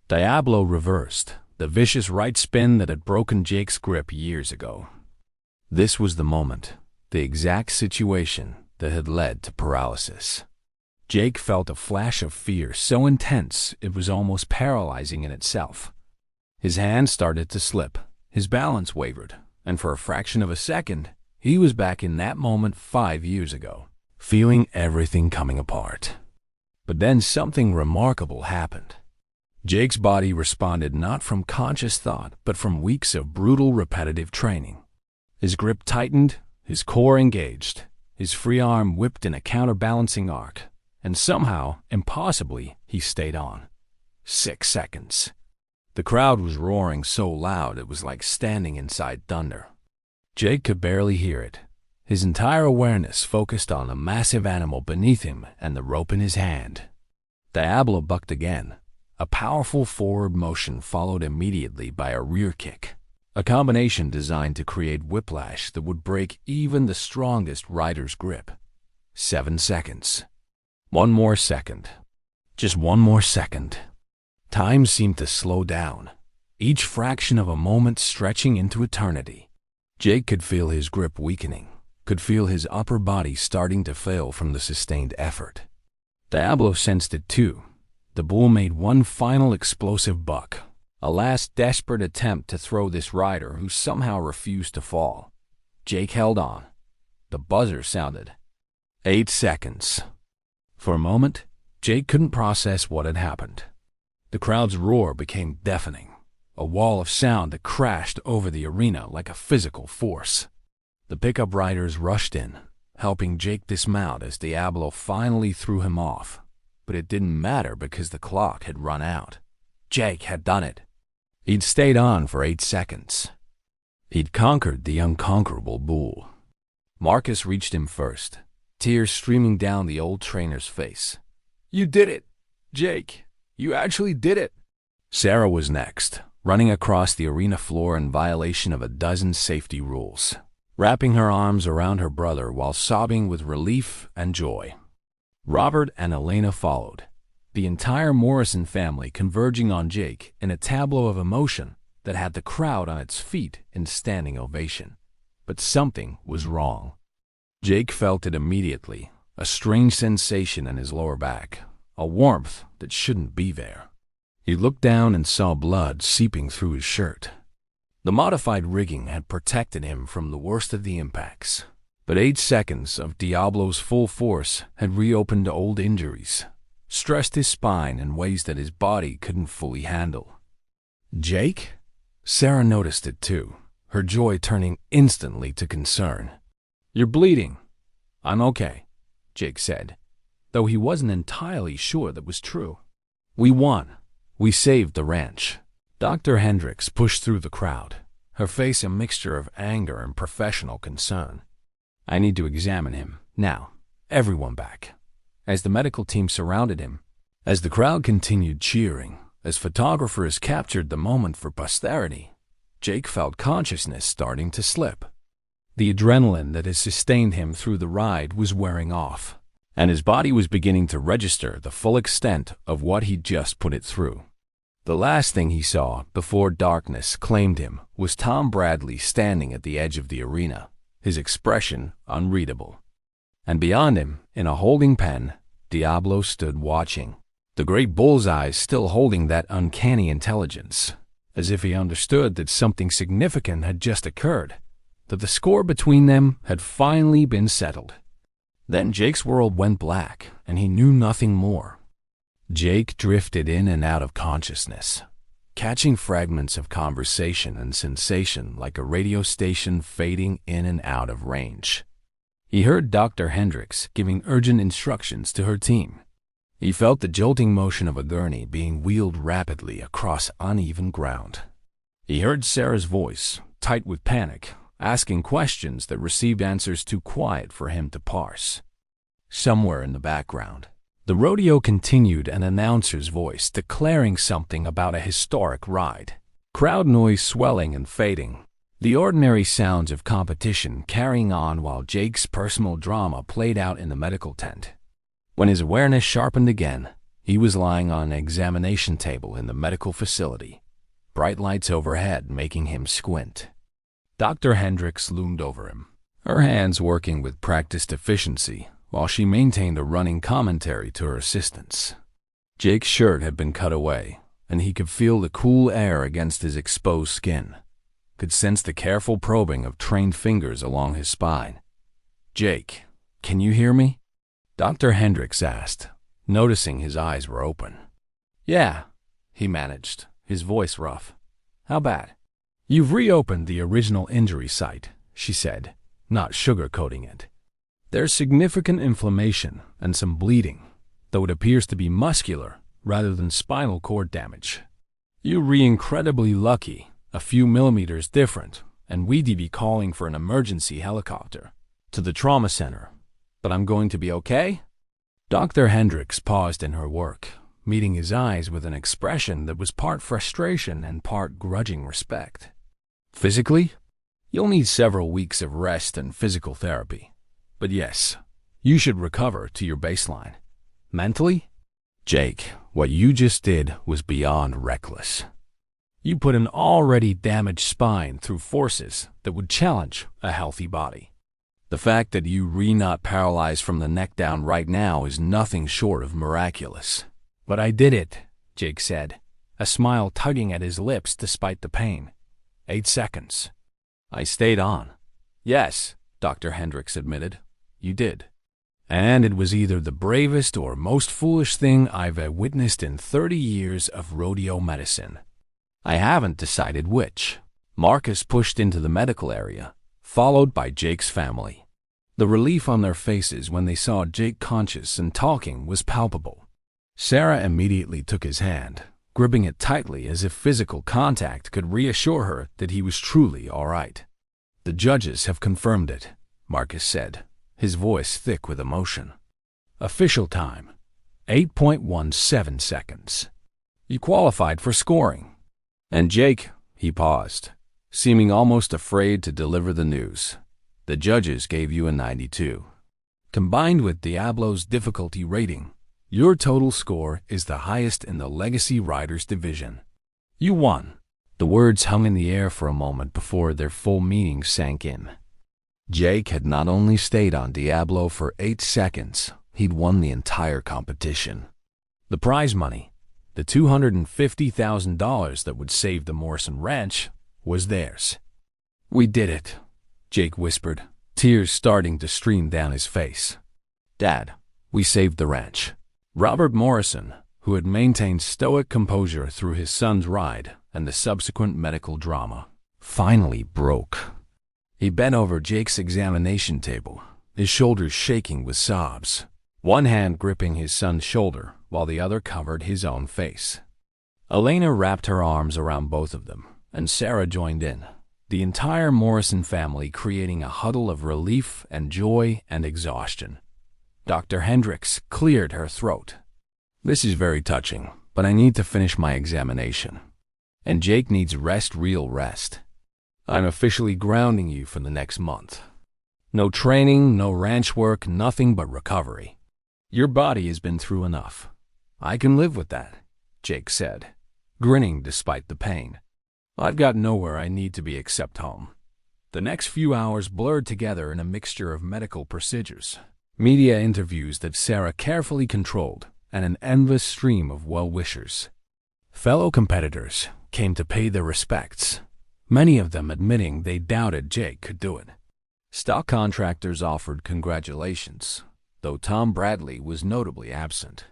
Diablo reversed, the vicious right spin that had broken Jake's grip years ago. This was the moment, the exact situation that had led to paralysis. Jake felt a flash of fear so intense it was almost paralyzing in itself. His hand started to slip, his balance wavered, and for a fraction of a second, he was back in that moment 5 years ago, feeling everything coming apart. But then something remarkable happened. Jake's body responded not from conscious thought, but from weeks of brutal repetitive training. His grip tightened, his core engaged, his free arm whipped in a counterbalancing arc, and somehow, impossibly, he stayed on. 6 seconds. The crowd was roaring so loud it was like standing inside thunder. Jake could barely hear it. His entire awareness focused on the massive animal beneath him and the rope in his hand. Diablo bucked again. A powerful forward motion followed immediately by a rear kick, a combination designed to create whiplash that would break even the strongest rider's grip. 7 seconds. 1 more second. Just 1 more second. Time seemed to slow down, each fraction of a moment stretching into eternity. Jake could feel his grip weakening, could feel his upper body starting to fail from the sustained effort. Diablo sensed it too. The bull made one final explosive buck, a last desperate attempt to throw this rider who somehow refused to fall. Jake held on. The buzzer sounded. 8 seconds. For a moment, Jake couldn't process what had happened. The crowd's roar became deafening, a wall of sound that crashed over the arena like a physical force. The pickup riders rushed in, helping Jake dismount as Diablo finally threw him off. But it didn't matter because the clock had run out. Jake had done it. He'd stayed on for 8 seconds. He'd conquered the unconquerable bull. Marcus reached him first, tears streaming down the old trainer's face. "You did it, Jake. You actually did it." Sarah was next, running across the arena floor in violation of a dozen safety rules, wrapping her arms around her brother while sobbing with relief and joy. Robert and Elena followed, the entire Morrison family converging on Jake in a tableau of emotion that had the crowd on its feet in standing ovation. But something was wrong. Jake felt it immediately, a strange sensation in his lower back, a warmth that shouldn't be there. He looked down and saw blood seeping through his shirt. The modified rigging had protected him from the worst of the impacts, but 8 seconds of Diablo's full force had reopened old injuries, stressed his spine in ways that his body couldn't fully handle. "Jake?" Sarah noticed it too, her joy turning instantly to concern. "You're bleeding." "I'm okay," Jake said, though he wasn't entirely sure that was true. "We won. We saved the ranch." Dr. Hendricks pushed through the crowd, her face a mixture of anger and professional concern. "I need to examine him. Now, everyone back." As the medical team surrounded him, as the crowd continued cheering, as photographers captured the moment for posterity, Jake felt consciousness starting to slip. The adrenaline that had sustained him through the ride was wearing off, and his body was beginning to register the full extent of what he'd just put it through. The last thing he saw before darkness claimed him was Tom Bradley standing at the edge of the arena, his expression unreadable. And beyond him, in a holding pen, Diablo stood watching, the great bullseye still holding that uncanny intelligence, as if he understood that something significant had just occurred, that the score between them had finally been settled. Then Jake's world went black, and he knew nothing more. Jake drifted in and out of consciousness, catching fragments of conversation and sensation like a radio station fading in and out of range. He heard Dr. Hendricks giving urgent instructions to her team. He felt the jolting motion of a gurney being wheeled rapidly across uneven ground. He heard Sarah's voice, tight with panic, asking questions that received answers too quiet for him to parse. Somewhere in the background, the rodeo continued, an announcer's voice declaring something about a historic ride. Crowd noise swelling and fading, the ordinary sounds of competition carrying on while Jake's personal drama played out in the medical tent. When his awareness sharpened again, he was lying on an examination table in the medical facility, bright lights overhead making him squint. Dr. Hendricks loomed over him, her hands working with practiced efficiency while she maintained a running commentary to her assistants. Jake's shirt had been cut away, and he could feel the cool air against his exposed skin, could sense the careful probing of trained fingers along his spine. "Jake, can you hear me?" Dr. Hendricks asked, noticing his eyes were open. "Yeah," he managed, his voice rough. "How bad?" "You've reopened the original injury site," she said, not sugarcoating it. "There's significant inflammation and some bleeding, though it appears to be muscular rather than spinal cord damage. You're incredibly lucky, a few millimeters different, and we'd be calling for an emergency helicopter to the trauma center. But I'm going to be okay?" Dr. Hendricks paused in her work, meeting his eyes with an expression that was part frustration and part grudging respect. "Physically, you'll need several weeks of rest and physical therapy. But yes, you should recover to your baseline. Mentally, Jake, what you just did was beyond reckless. You put an already damaged spine through forces that would challenge a healthy body. The fact that you're not paralyzed from the neck down right now is nothing short of miraculous." "But I did it," Jake said, a smile tugging at his lips despite the pain. 8 seconds. "I stayed on." "Yes," Dr. Hendricks admitted. "You did. And it was either the bravest or most foolish thing I've witnessed in 30 years of rodeo medicine. I haven't decided which." Marcus pushed into the medical area, followed by Jake's family. The relief on their faces when they saw Jake conscious and talking was palpable. Sarah immediately took his hand, gripping it tightly as if physical contact could reassure her that he was truly all right. "The judges have confirmed it," Marcus said, his voice thick with emotion. "Official time, 8.17 seconds. You qualified for scoring." "And Jake," he paused, seeming almost afraid to deliver the news, "the judges gave you a 92. Combined with Diablo's difficulty rating, your total score is the highest in the Legacy Riders division. You won." The words hung in the air for a moment before their full meaning sank in. Jake had not only stayed on Diablo for 8 seconds, he'd won the entire competition. The prize money, the $250,000 that would save the Morrison Ranch, was theirs. "We did it," Jake whispered, tears starting to stream down his face. "Dad, we saved the ranch." Robert Morrison, who had maintained stoic composure through his son's ride and the subsequent medical drama, finally broke. He bent over Jake's examination table, his shoulders shaking with sobs, one hand gripping his son's shoulder while the other covered his own face. Elena wrapped her arms around both of them, and Sarah joined in, the entire Morrison family creating a huddle of relief and joy and exhaustion. Dr. Hendricks cleared her throat. "This is very touching, but I need to finish my examination. And Jake needs rest, real rest. I'm officially grounding you for the next month. No training, no ranch work, nothing but recovery. Your body has been through enough. I can live with that," Jake said, grinning despite the pain. "I've got nowhere I need to be except home." The next few hours blurred together in a mixture of medical procedures, media interviews that Sarah carefully controlled, and an endless stream of well-wishers. Fellow competitors came to pay their respects, many of them admitting they doubted Jake could do it. Stock contractors offered congratulations, though Tom Bradley was notably absent.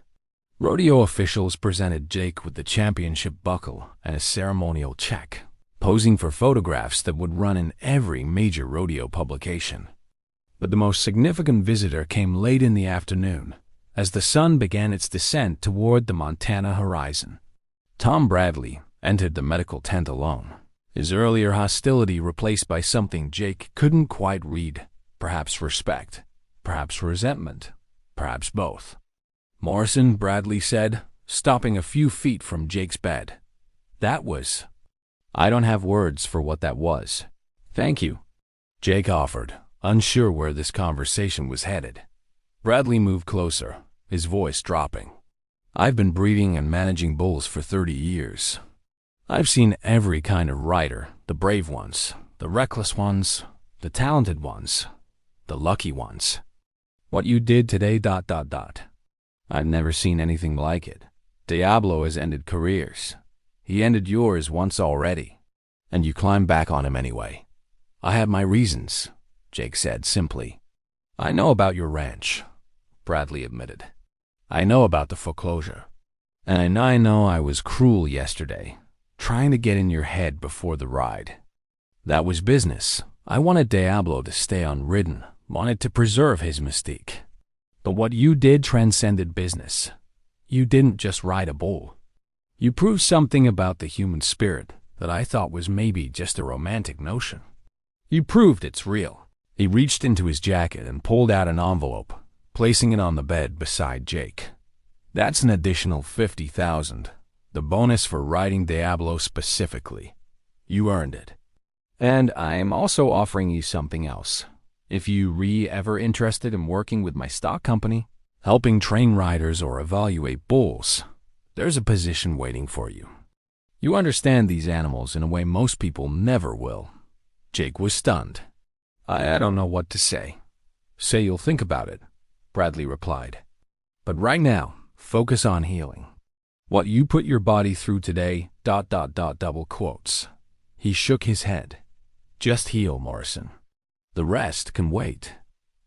Rodeo officials presented Jake with the championship buckle and a ceremonial check, posing for photographs that would run in every major rodeo publication. But the most significant visitor came late in the afternoon, as the sun began its descent toward the Montana horizon. Tom Bradley entered the medical tent alone, his earlier hostility replaced by something Jake couldn't quite read, perhaps respect, perhaps resentment, perhaps both. "Morrison," Bradley said, stopping a few feet from Jake's bed. "That was—" "I don't have words for what that was." "Thank you," Jake offered, unsure where this conversation was headed. Bradley moved closer, his voice dropping. "I've been breeding and managing bulls for 30 years. I've seen every kind of rider, the brave ones, the reckless ones, the talented ones, the lucky ones. What you did today, ... I've never seen anything like it. Diablo has ended careers. He ended yours once already, and you climbed back on him anyway." "I have my reasons," Jake said simply. "I know about your ranch," Bradley admitted. "I know about the foreclosure. And I know I was cruel yesterday, trying to get in your head before the ride. That was business. I wanted Diablo to stay unridden, wanted to preserve his mystique. But what you did transcended business. You didn't just ride a bull. You proved something about the human spirit that I thought was maybe just a romantic notion. You proved it's real." He reached into his jacket and pulled out an envelope, placing it on the bed beside Jake. "That's an additional $50,000, the bonus for riding Diablo specifically. You earned it. And I'm also offering you something else. If you ever interested in working with my stock company, helping train riders or evaluate bulls, there's a position waiting for you. You understand these animals in a way most people never will." Jake was stunned. I don't know what to say." "Say you'll think about it," Bradley replied. "But right now, focus on healing. What you put your body through today, ... double quotes." He shook his head. "Just heal, Morrison. The rest can wait."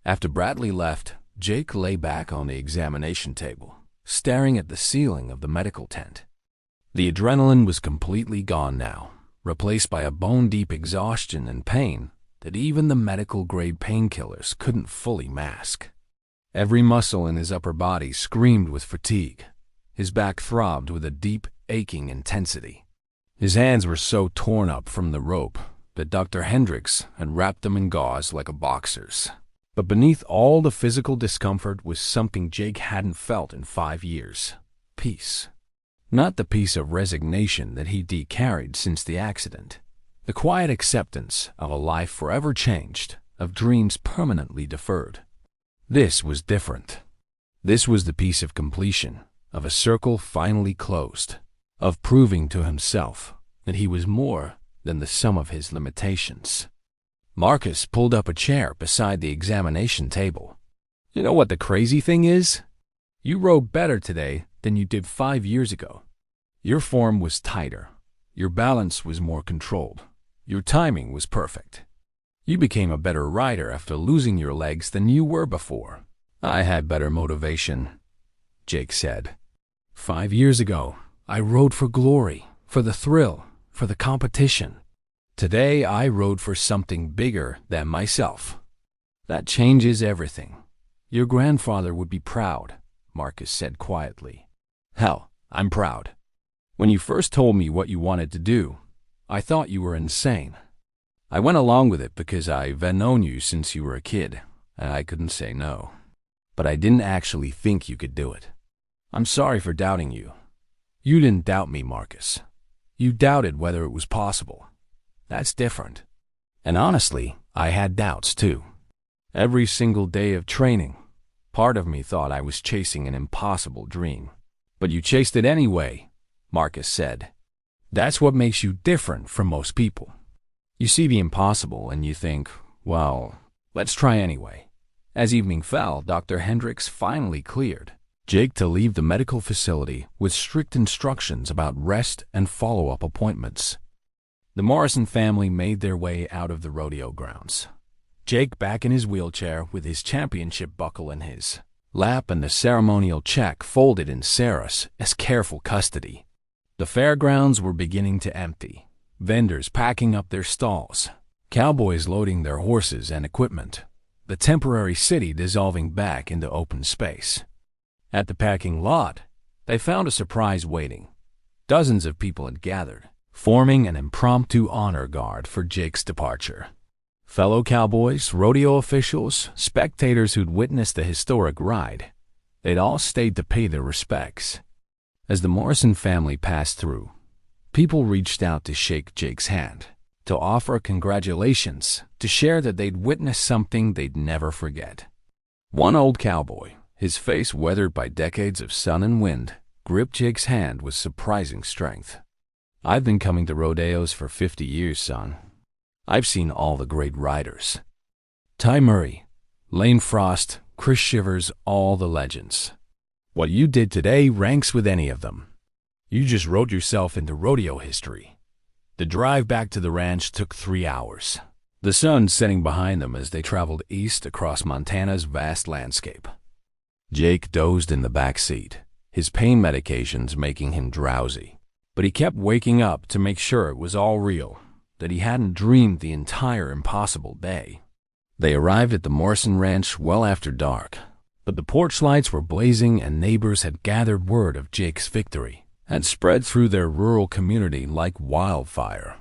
After Bradley left, Jake lay back on the examination table, staring at the ceiling of the medical tent. The adrenaline was completely gone now, replaced by a bone-deep exhaustion and pain that even the medical-grade painkillers couldn't fully mask. Every muscle in his upper body screamed with fatigue. His back throbbed with a deep, aching intensity. His hands were so torn up from the rope that Dr. Hendricks had wrapped them in gauze like a boxer's. But beneath all the physical discomfort was something Jake hadn't felt in 5 years. Peace. Not the peace of resignation that he'd carried since the accident. The quiet acceptance of a life forever changed, of dreams permanently deferred. This was different. This was the peace of completion, of a circle finally closed, of proving to himself that he was more than the sum of his limitations. Marcus pulled up a chair beside the examination table. "You know what the crazy thing is? You rode better today than you did 5 years ago. Your form was tighter. Your balance was more controlled. Your timing was perfect. You became a better rider after losing your legs than you were before." "I had better motivation," Jake said. 5 years ago, I rode for glory, for the thrill, for the competition. Today, I rode for something bigger than myself. That changes everything. Your grandfather would be proud," Marcus said quietly. "Hell, I'm proud. When you first told me what you wanted to do, I thought you were insane. I went along with it because I've known you since you were a kid, and I couldn't say no. But I didn't actually think you could do it. I'm sorry for doubting you. You didn't doubt me, Marcus. You doubted whether it was possible. That's different. And honestly, I had doubts too. Every single day of training, part of me thought I was chasing an impossible dream. But you chased it anyway, Marcus said. That's what makes you different from most people. You see the impossible and you think, well, let's try anyway. As evening fell, Dr. Hendricks finally cleared Jake to leave the medical facility with strict instructions about rest and follow-up appointments. The Morrison family made their way out of the rodeo grounds. Jake back in his wheelchair with his championship buckle in his lap and the ceremonial check folded in Sarah's as careful custody. The fairgrounds were beginning to empty, vendors packing up their stalls, cowboys loading their horses and equipment, the temporary city dissolving back into open space. At the parking lot, they found a surprise waiting. Dozens of people had gathered, forming an impromptu honor guard for Jake's departure. Fellow cowboys, rodeo officials, spectators who'd witnessed the historic ride, they'd all stayed to pay their respects. As the Morrison family passed through, people reached out to shake Jake's hand, to offer congratulations, to share that they'd witnessed something they'd never forget. One old cowboy, his face weathered by decades of sun and wind, gripped Jake's hand with surprising strength. I've been coming to rodeos for 50 years, son. I've seen all the great riders. Ty Murray, Lane Frost, Chris Shivers, all the legends. What you did today ranks with any of them. You just wrote yourself into rodeo history. The drive back to the ranch took 3 hours, the sun setting behind them as they traveled east across Montana's vast landscape. Jake dozed in the back seat, his pain medications making him drowsy. But he kept waking up to make sure it was all real, that he hadn't dreamed the entire impossible day. They arrived at the Morrison Ranch well after dark, but the porch lights were blazing and neighbors had gathered word of Jake's victory and spread through their rural community like wildfire.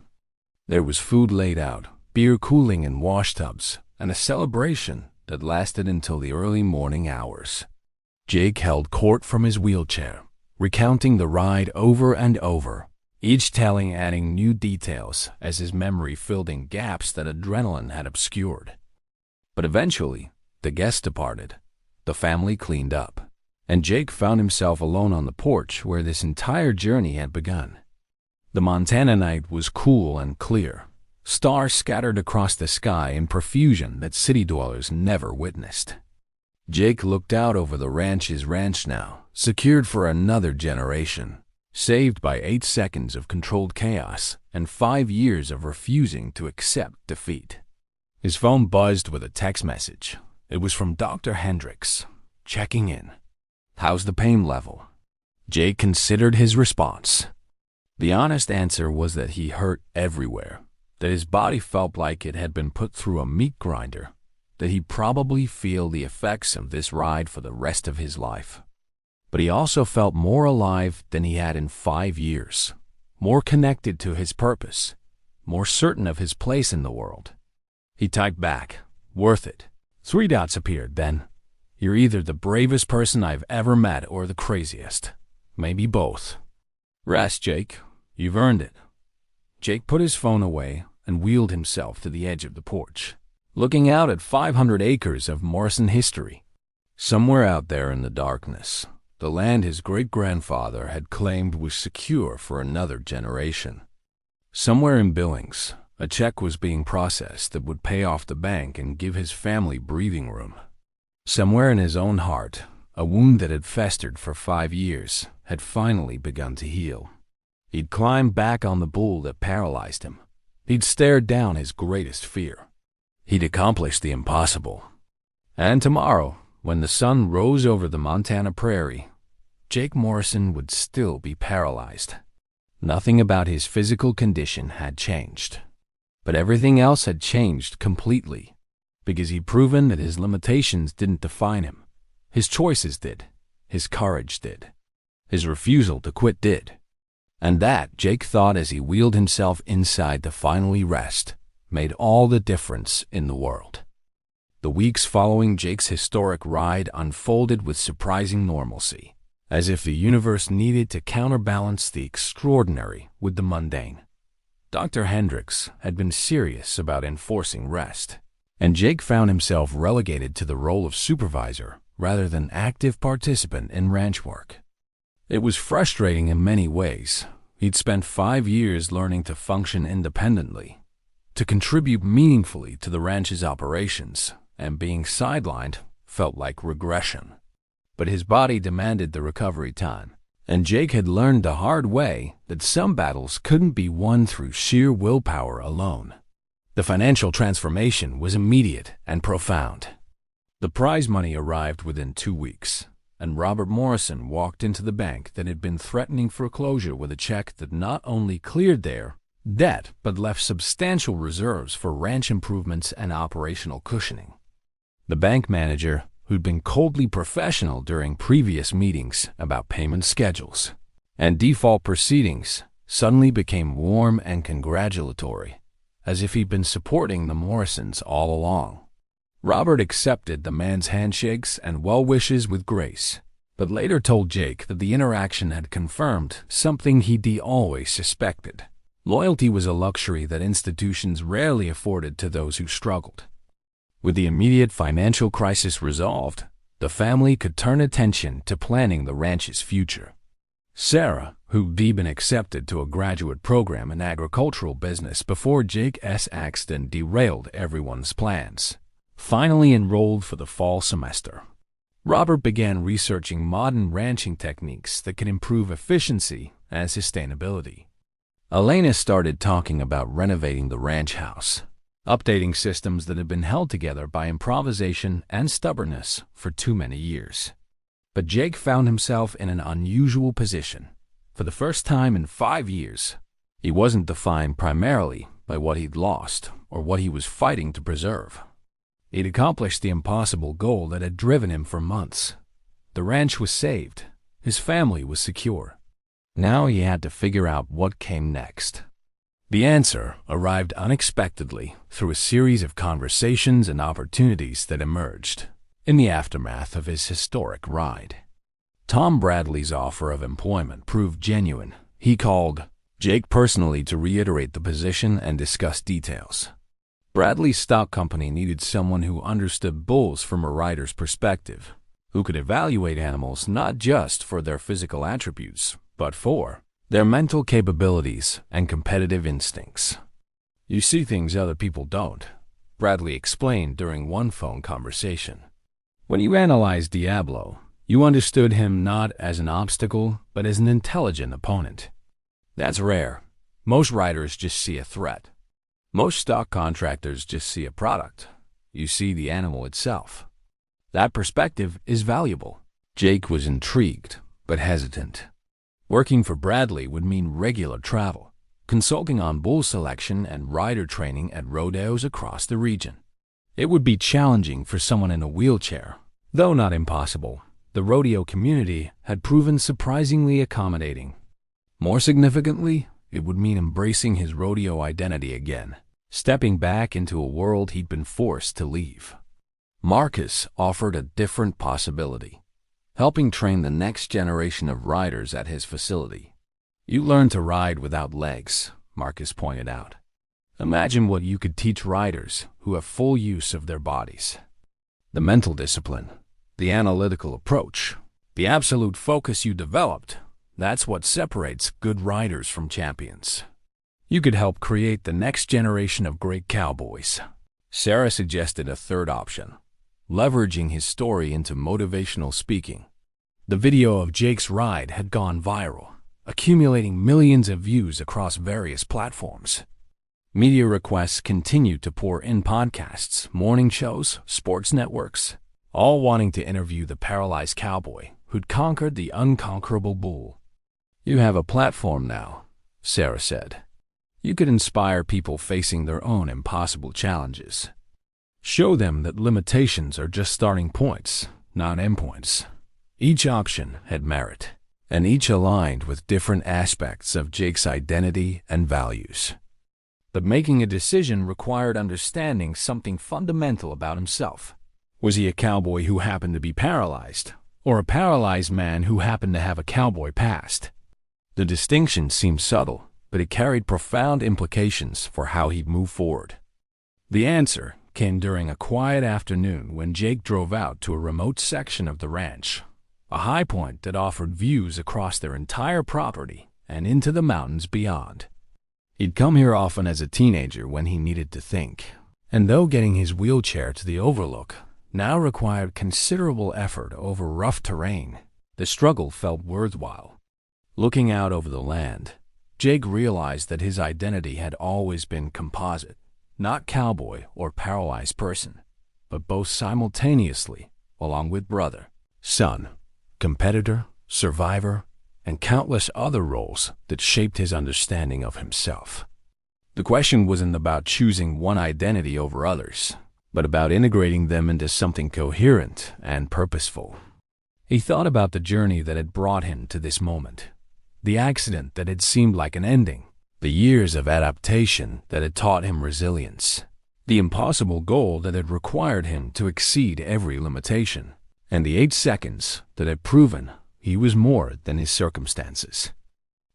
There was food laid out, beer cooling in wash tubs, and a celebration that lasted until the early morning hours. Jake held court from his wheelchair, recounting the ride over and over, each telling adding new details as his memory filled in gaps that adrenaline had obscured. But eventually, the guests departed, the family cleaned up, and Jake found himself alone on the porch where this entire journey had begun. The Montana night was cool and clear, stars scattered across the sky in profusion that city dwellers never witnessed. Jake looked out over the ranch's ranch now, secured for another generation, saved by 8 seconds of controlled chaos and 5 years of refusing to accept defeat. His phone buzzed with a text message. It was from Dr. Hendricks, checking in. How's the pain level? Jake considered his response. The honest answer was that he hurt everywhere, that his body felt like it had been put through a meat grinder, that he'd probably feel the effects of this ride for the rest of his life. But he also felt more alive than he had in 5 years, more connected to his purpose, more certain of his place in the world. He typed back, "Worth it." 3 dots appeared then. "You're either the bravest person I've ever met or the craziest. Maybe both. Rest, Jake. You've earned it." Jake put his phone away and wheeled himself to the edge of the porch, looking out at 500 acres of Morrison history. Somewhere out there in the darkness, the land his great-grandfather had claimed was secure for another generation. Somewhere in Billings, a check was being processed that would pay off the bank and give his family breathing room. Somewhere in his own heart, a wound that had festered for 5 years had finally begun to heal. He'd climbed back on the bull that paralyzed him. He'd stared down his greatest fear. He'd accomplished the impossible. And tomorrow, when the sun rose over the Montana prairie, Jake Morrison would still be paralyzed. Nothing about his physical condition had changed. But everything else had changed completely, because he'd proven that his limitations didn't define him. His choices did. His courage did. His refusal to quit did. And that, Jake thought as he wheeled himself inside to finally rest, made all the difference in the world. The weeks following Jake's historic ride unfolded with surprising normalcy, as if the universe needed to counterbalance the extraordinary with the mundane. Dr. Hendricks had been serious about enforcing rest, and Jake found himself relegated to the role of supervisor rather than active participant in ranch work. It was frustrating in many ways. He'd spent 5 years learning to function independently, to contribute meaningfully to the ranch's operations, and being sidelined felt like regression. But his body demanded the recovery time, and Jake had learned the hard way that some battles couldn't be won through sheer willpower alone. The financial transformation was immediate and profound. The prize money arrived within 2 weeks, and Robert Morrison walked into the bank that had been threatening foreclosure with a check that not only cleared their debt but left substantial reserves for ranch improvements and operational cushioning. The bank manager, who'd been coldly professional during previous meetings about payment schedules and default proceedings, suddenly became warm and congratulatory, as if he'd been supporting the Morrisons all along. Robert accepted the man's handshakes and well wishes with grace, but later told Jake that the interaction had confirmed something he'd always suspected. Loyalty was a luxury that institutions rarely afforded to those who struggled. With the immediate financial crisis resolved, the family could turn attention to planning the ranch's future. Sarah, who'd been accepted to a graduate program in agricultural business before Jake's accident derailed everyone's plans, finally enrolled for the fall semester. Robert began researching modern ranching techniques that could improve efficiency and sustainability. Elena started talking about renovating the ranch house, updating systems that had been held together by improvisation and stubbornness for too many years. But Jake found himself in an unusual position. For the first time in 5 years, he wasn't defined primarily by what he'd lost or what he was fighting to preserve. He'd accomplished the impossible goal that had driven him for months. The ranch was saved. His family was secure. Now he had to figure out what came next. The answer arrived unexpectedly through a series of conversations and opportunities that emerged in the aftermath of his historic ride. Tom Bradley's offer of employment proved genuine. He called Jake personally to reiterate the position and discuss details. Bradley's stock company needed someone who understood bulls from a rider's perspective, who could evaluate animals not just for their physical attributes, but for their mental capabilities and competitive instincts. "You see things other people don't," Bradley explained during one phone conversation. "When you analyzed Diablo, you understood him not as an obstacle, but as an intelligent opponent. That's rare. Most riders just see a threat. Most stock contractors just see a product. You see the animal itself. That perspective is valuable." Jake was intrigued, but hesitant. Working for Bradley would mean regular travel, consulting on bull selection and rider training at rodeos across the region. It would be challenging for someone in a wheelchair, though not impossible. The rodeo community had proven surprisingly accommodating. More significantly, it would mean embracing his rodeo identity again, stepping back into a world he'd been forced to leave. Marcus offered a different possibility, helping train the next generation of riders at his facility. "You learn to ride without legs," Marcus pointed out. "Imagine what you could teach riders who have full use of their bodies. The mental discipline, the analytical approach, the absolute focus you developed, that's what separates good riders from champions. You could help create the next generation of great cowboys." Sarah suggested a third option, leveraging his story into motivational speaking. The video of Jake's ride had gone viral, accumulating millions of views across various platforms. Media requests continued to pour in: podcasts, morning shows, sports networks, all wanting to interview the paralyzed cowboy who'd conquered the unconquerable bull. "You have a platform now," Sarah said. "You could inspire people facing their own impossible challenges. Show them that limitations are just starting points, not endpoints." Each option had merit, and each aligned with different aspects of Jake's identity and values. But making a decision required understanding something fundamental about himself. Was he a cowboy who happened to be paralyzed, or a paralyzed man who happened to have a cowboy past? The distinction seemed subtle, but it carried profound implications for how he'd move forward. The answer came during a quiet afternoon when Jake drove out to a remote section of the ranch, a high point that offered views across their entire property and into the mountains beyond. He'd come here often as a teenager when he needed to think, and though getting his wheelchair to the overlook now required considerable effort over rough terrain, the struggle felt worthwhile. Looking out over the land, Jake realized that his identity had always been composite, not cowboy or paralyzed person, but both simultaneously, along with brother, son, competitor, survivor, and countless other roles that shaped his understanding of himself. The question wasn't about choosing one identity over others, but about integrating them into something coherent and purposeful. He thought about the journey that had brought him to this moment, the accident that had seemed like an ending, the years of adaptation that had taught him resilience, the impossible goal that had required him to exceed every limitation, and the 8 seconds that had proven he was more than his circumstances.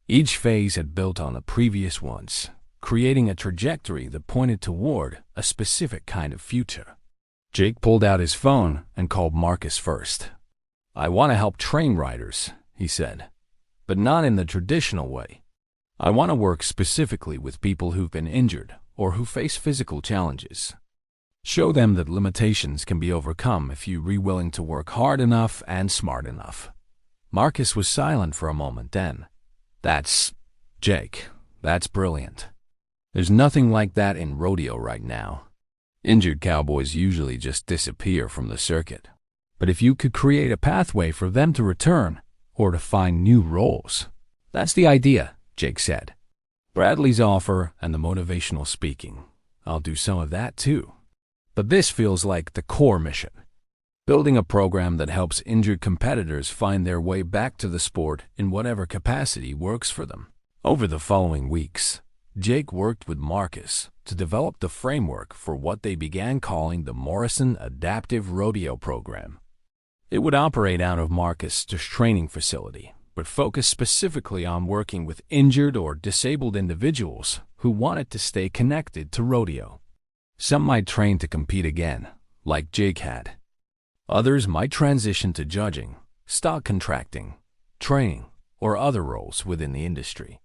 Each phase had built on the previous ones, creating a trajectory that pointed toward a specific kind of future. Jake pulled out his phone and called Marcus first. "I want to help train riders," he said, "but not in the traditional way. I want to work specifically with people who've been injured or who face physical challenges. Show them that limitations can be overcome if you're willing to work hard enough and smart enough." Marcus was silent for a moment then. Jake, that's brilliant. There's nothing like that in rodeo right now. Injured cowboys usually just disappear from the circuit. But if you could create a pathway for them to return or to find new roles, that's the idea, Jake said. Bradley's offer and the motivational speaking. I'll do some of that too. But this feels like the core mission. Building a program that helps injured competitors find their way back to the sport in whatever capacity works for them. Over the following weeks, Jake worked with Marcus to develop the framework for what they began calling the Morrison Adaptive Rodeo Program. It would operate out of Marcus' training facility, but focus specifically on working with injured or disabled individuals who wanted to stay connected to rodeo. Some might train to compete again, like Jake had. Others might transition to judging, stock contracting, training, or other roles within the industry.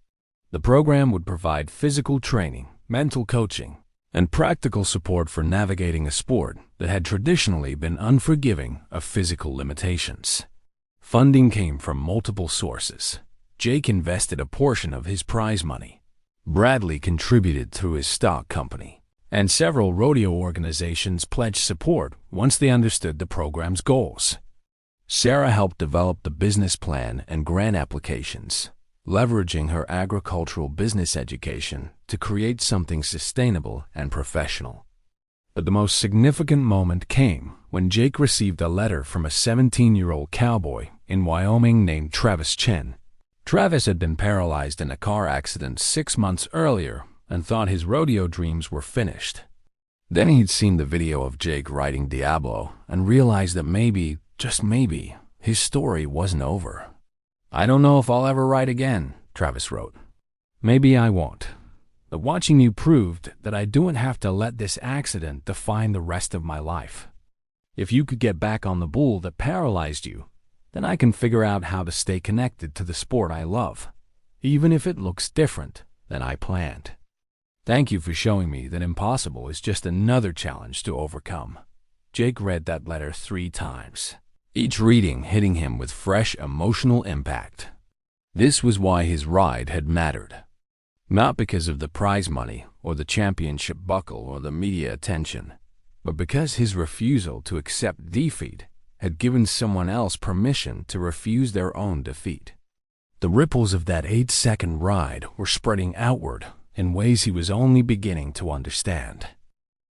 The program would provide physical training, mental coaching, and practical support for navigating a sport that had traditionally been unforgiving of physical limitations. Funding came from multiple sources. Jake invested a portion of his prize money. Bradley contributed through his stock company, and several rodeo organizations pledged support once they understood the program's goals. Sarah helped develop the business plan and grant applications, leveraging her agricultural business education to create something sustainable and professional. But the most significant moment came when Jake received a letter from a 17-year-old cowboy in Wyoming named Travis Chen. Travis had been paralyzed in a car accident 6 months earlier and thought his rodeo dreams were finished. Then he'd seen the video of Jake riding Diablo and realized that maybe, just maybe, his story wasn't over. "I don't know if I'll ever ride again," Travis wrote. "Maybe I won't. But watching you proved that I don't have to let this accident define the rest of my life. If you could get back on the bull that paralyzed you, then I can figure out how to stay connected to the sport I love, even if it looks different than I planned. Thank you for showing me that impossible is just another challenge to overcome." Jake read that letter 3 times, each reading hitting him with fresh emotional impact. This was why his ride had mattered. Not because of the prize money or the championship buckle or the media attention, but because his refusal to accept defeat had given someone else permission to refuse their own defeat. The ripples of that 8-second ride were spreading outward in ways he was only beginning to understand.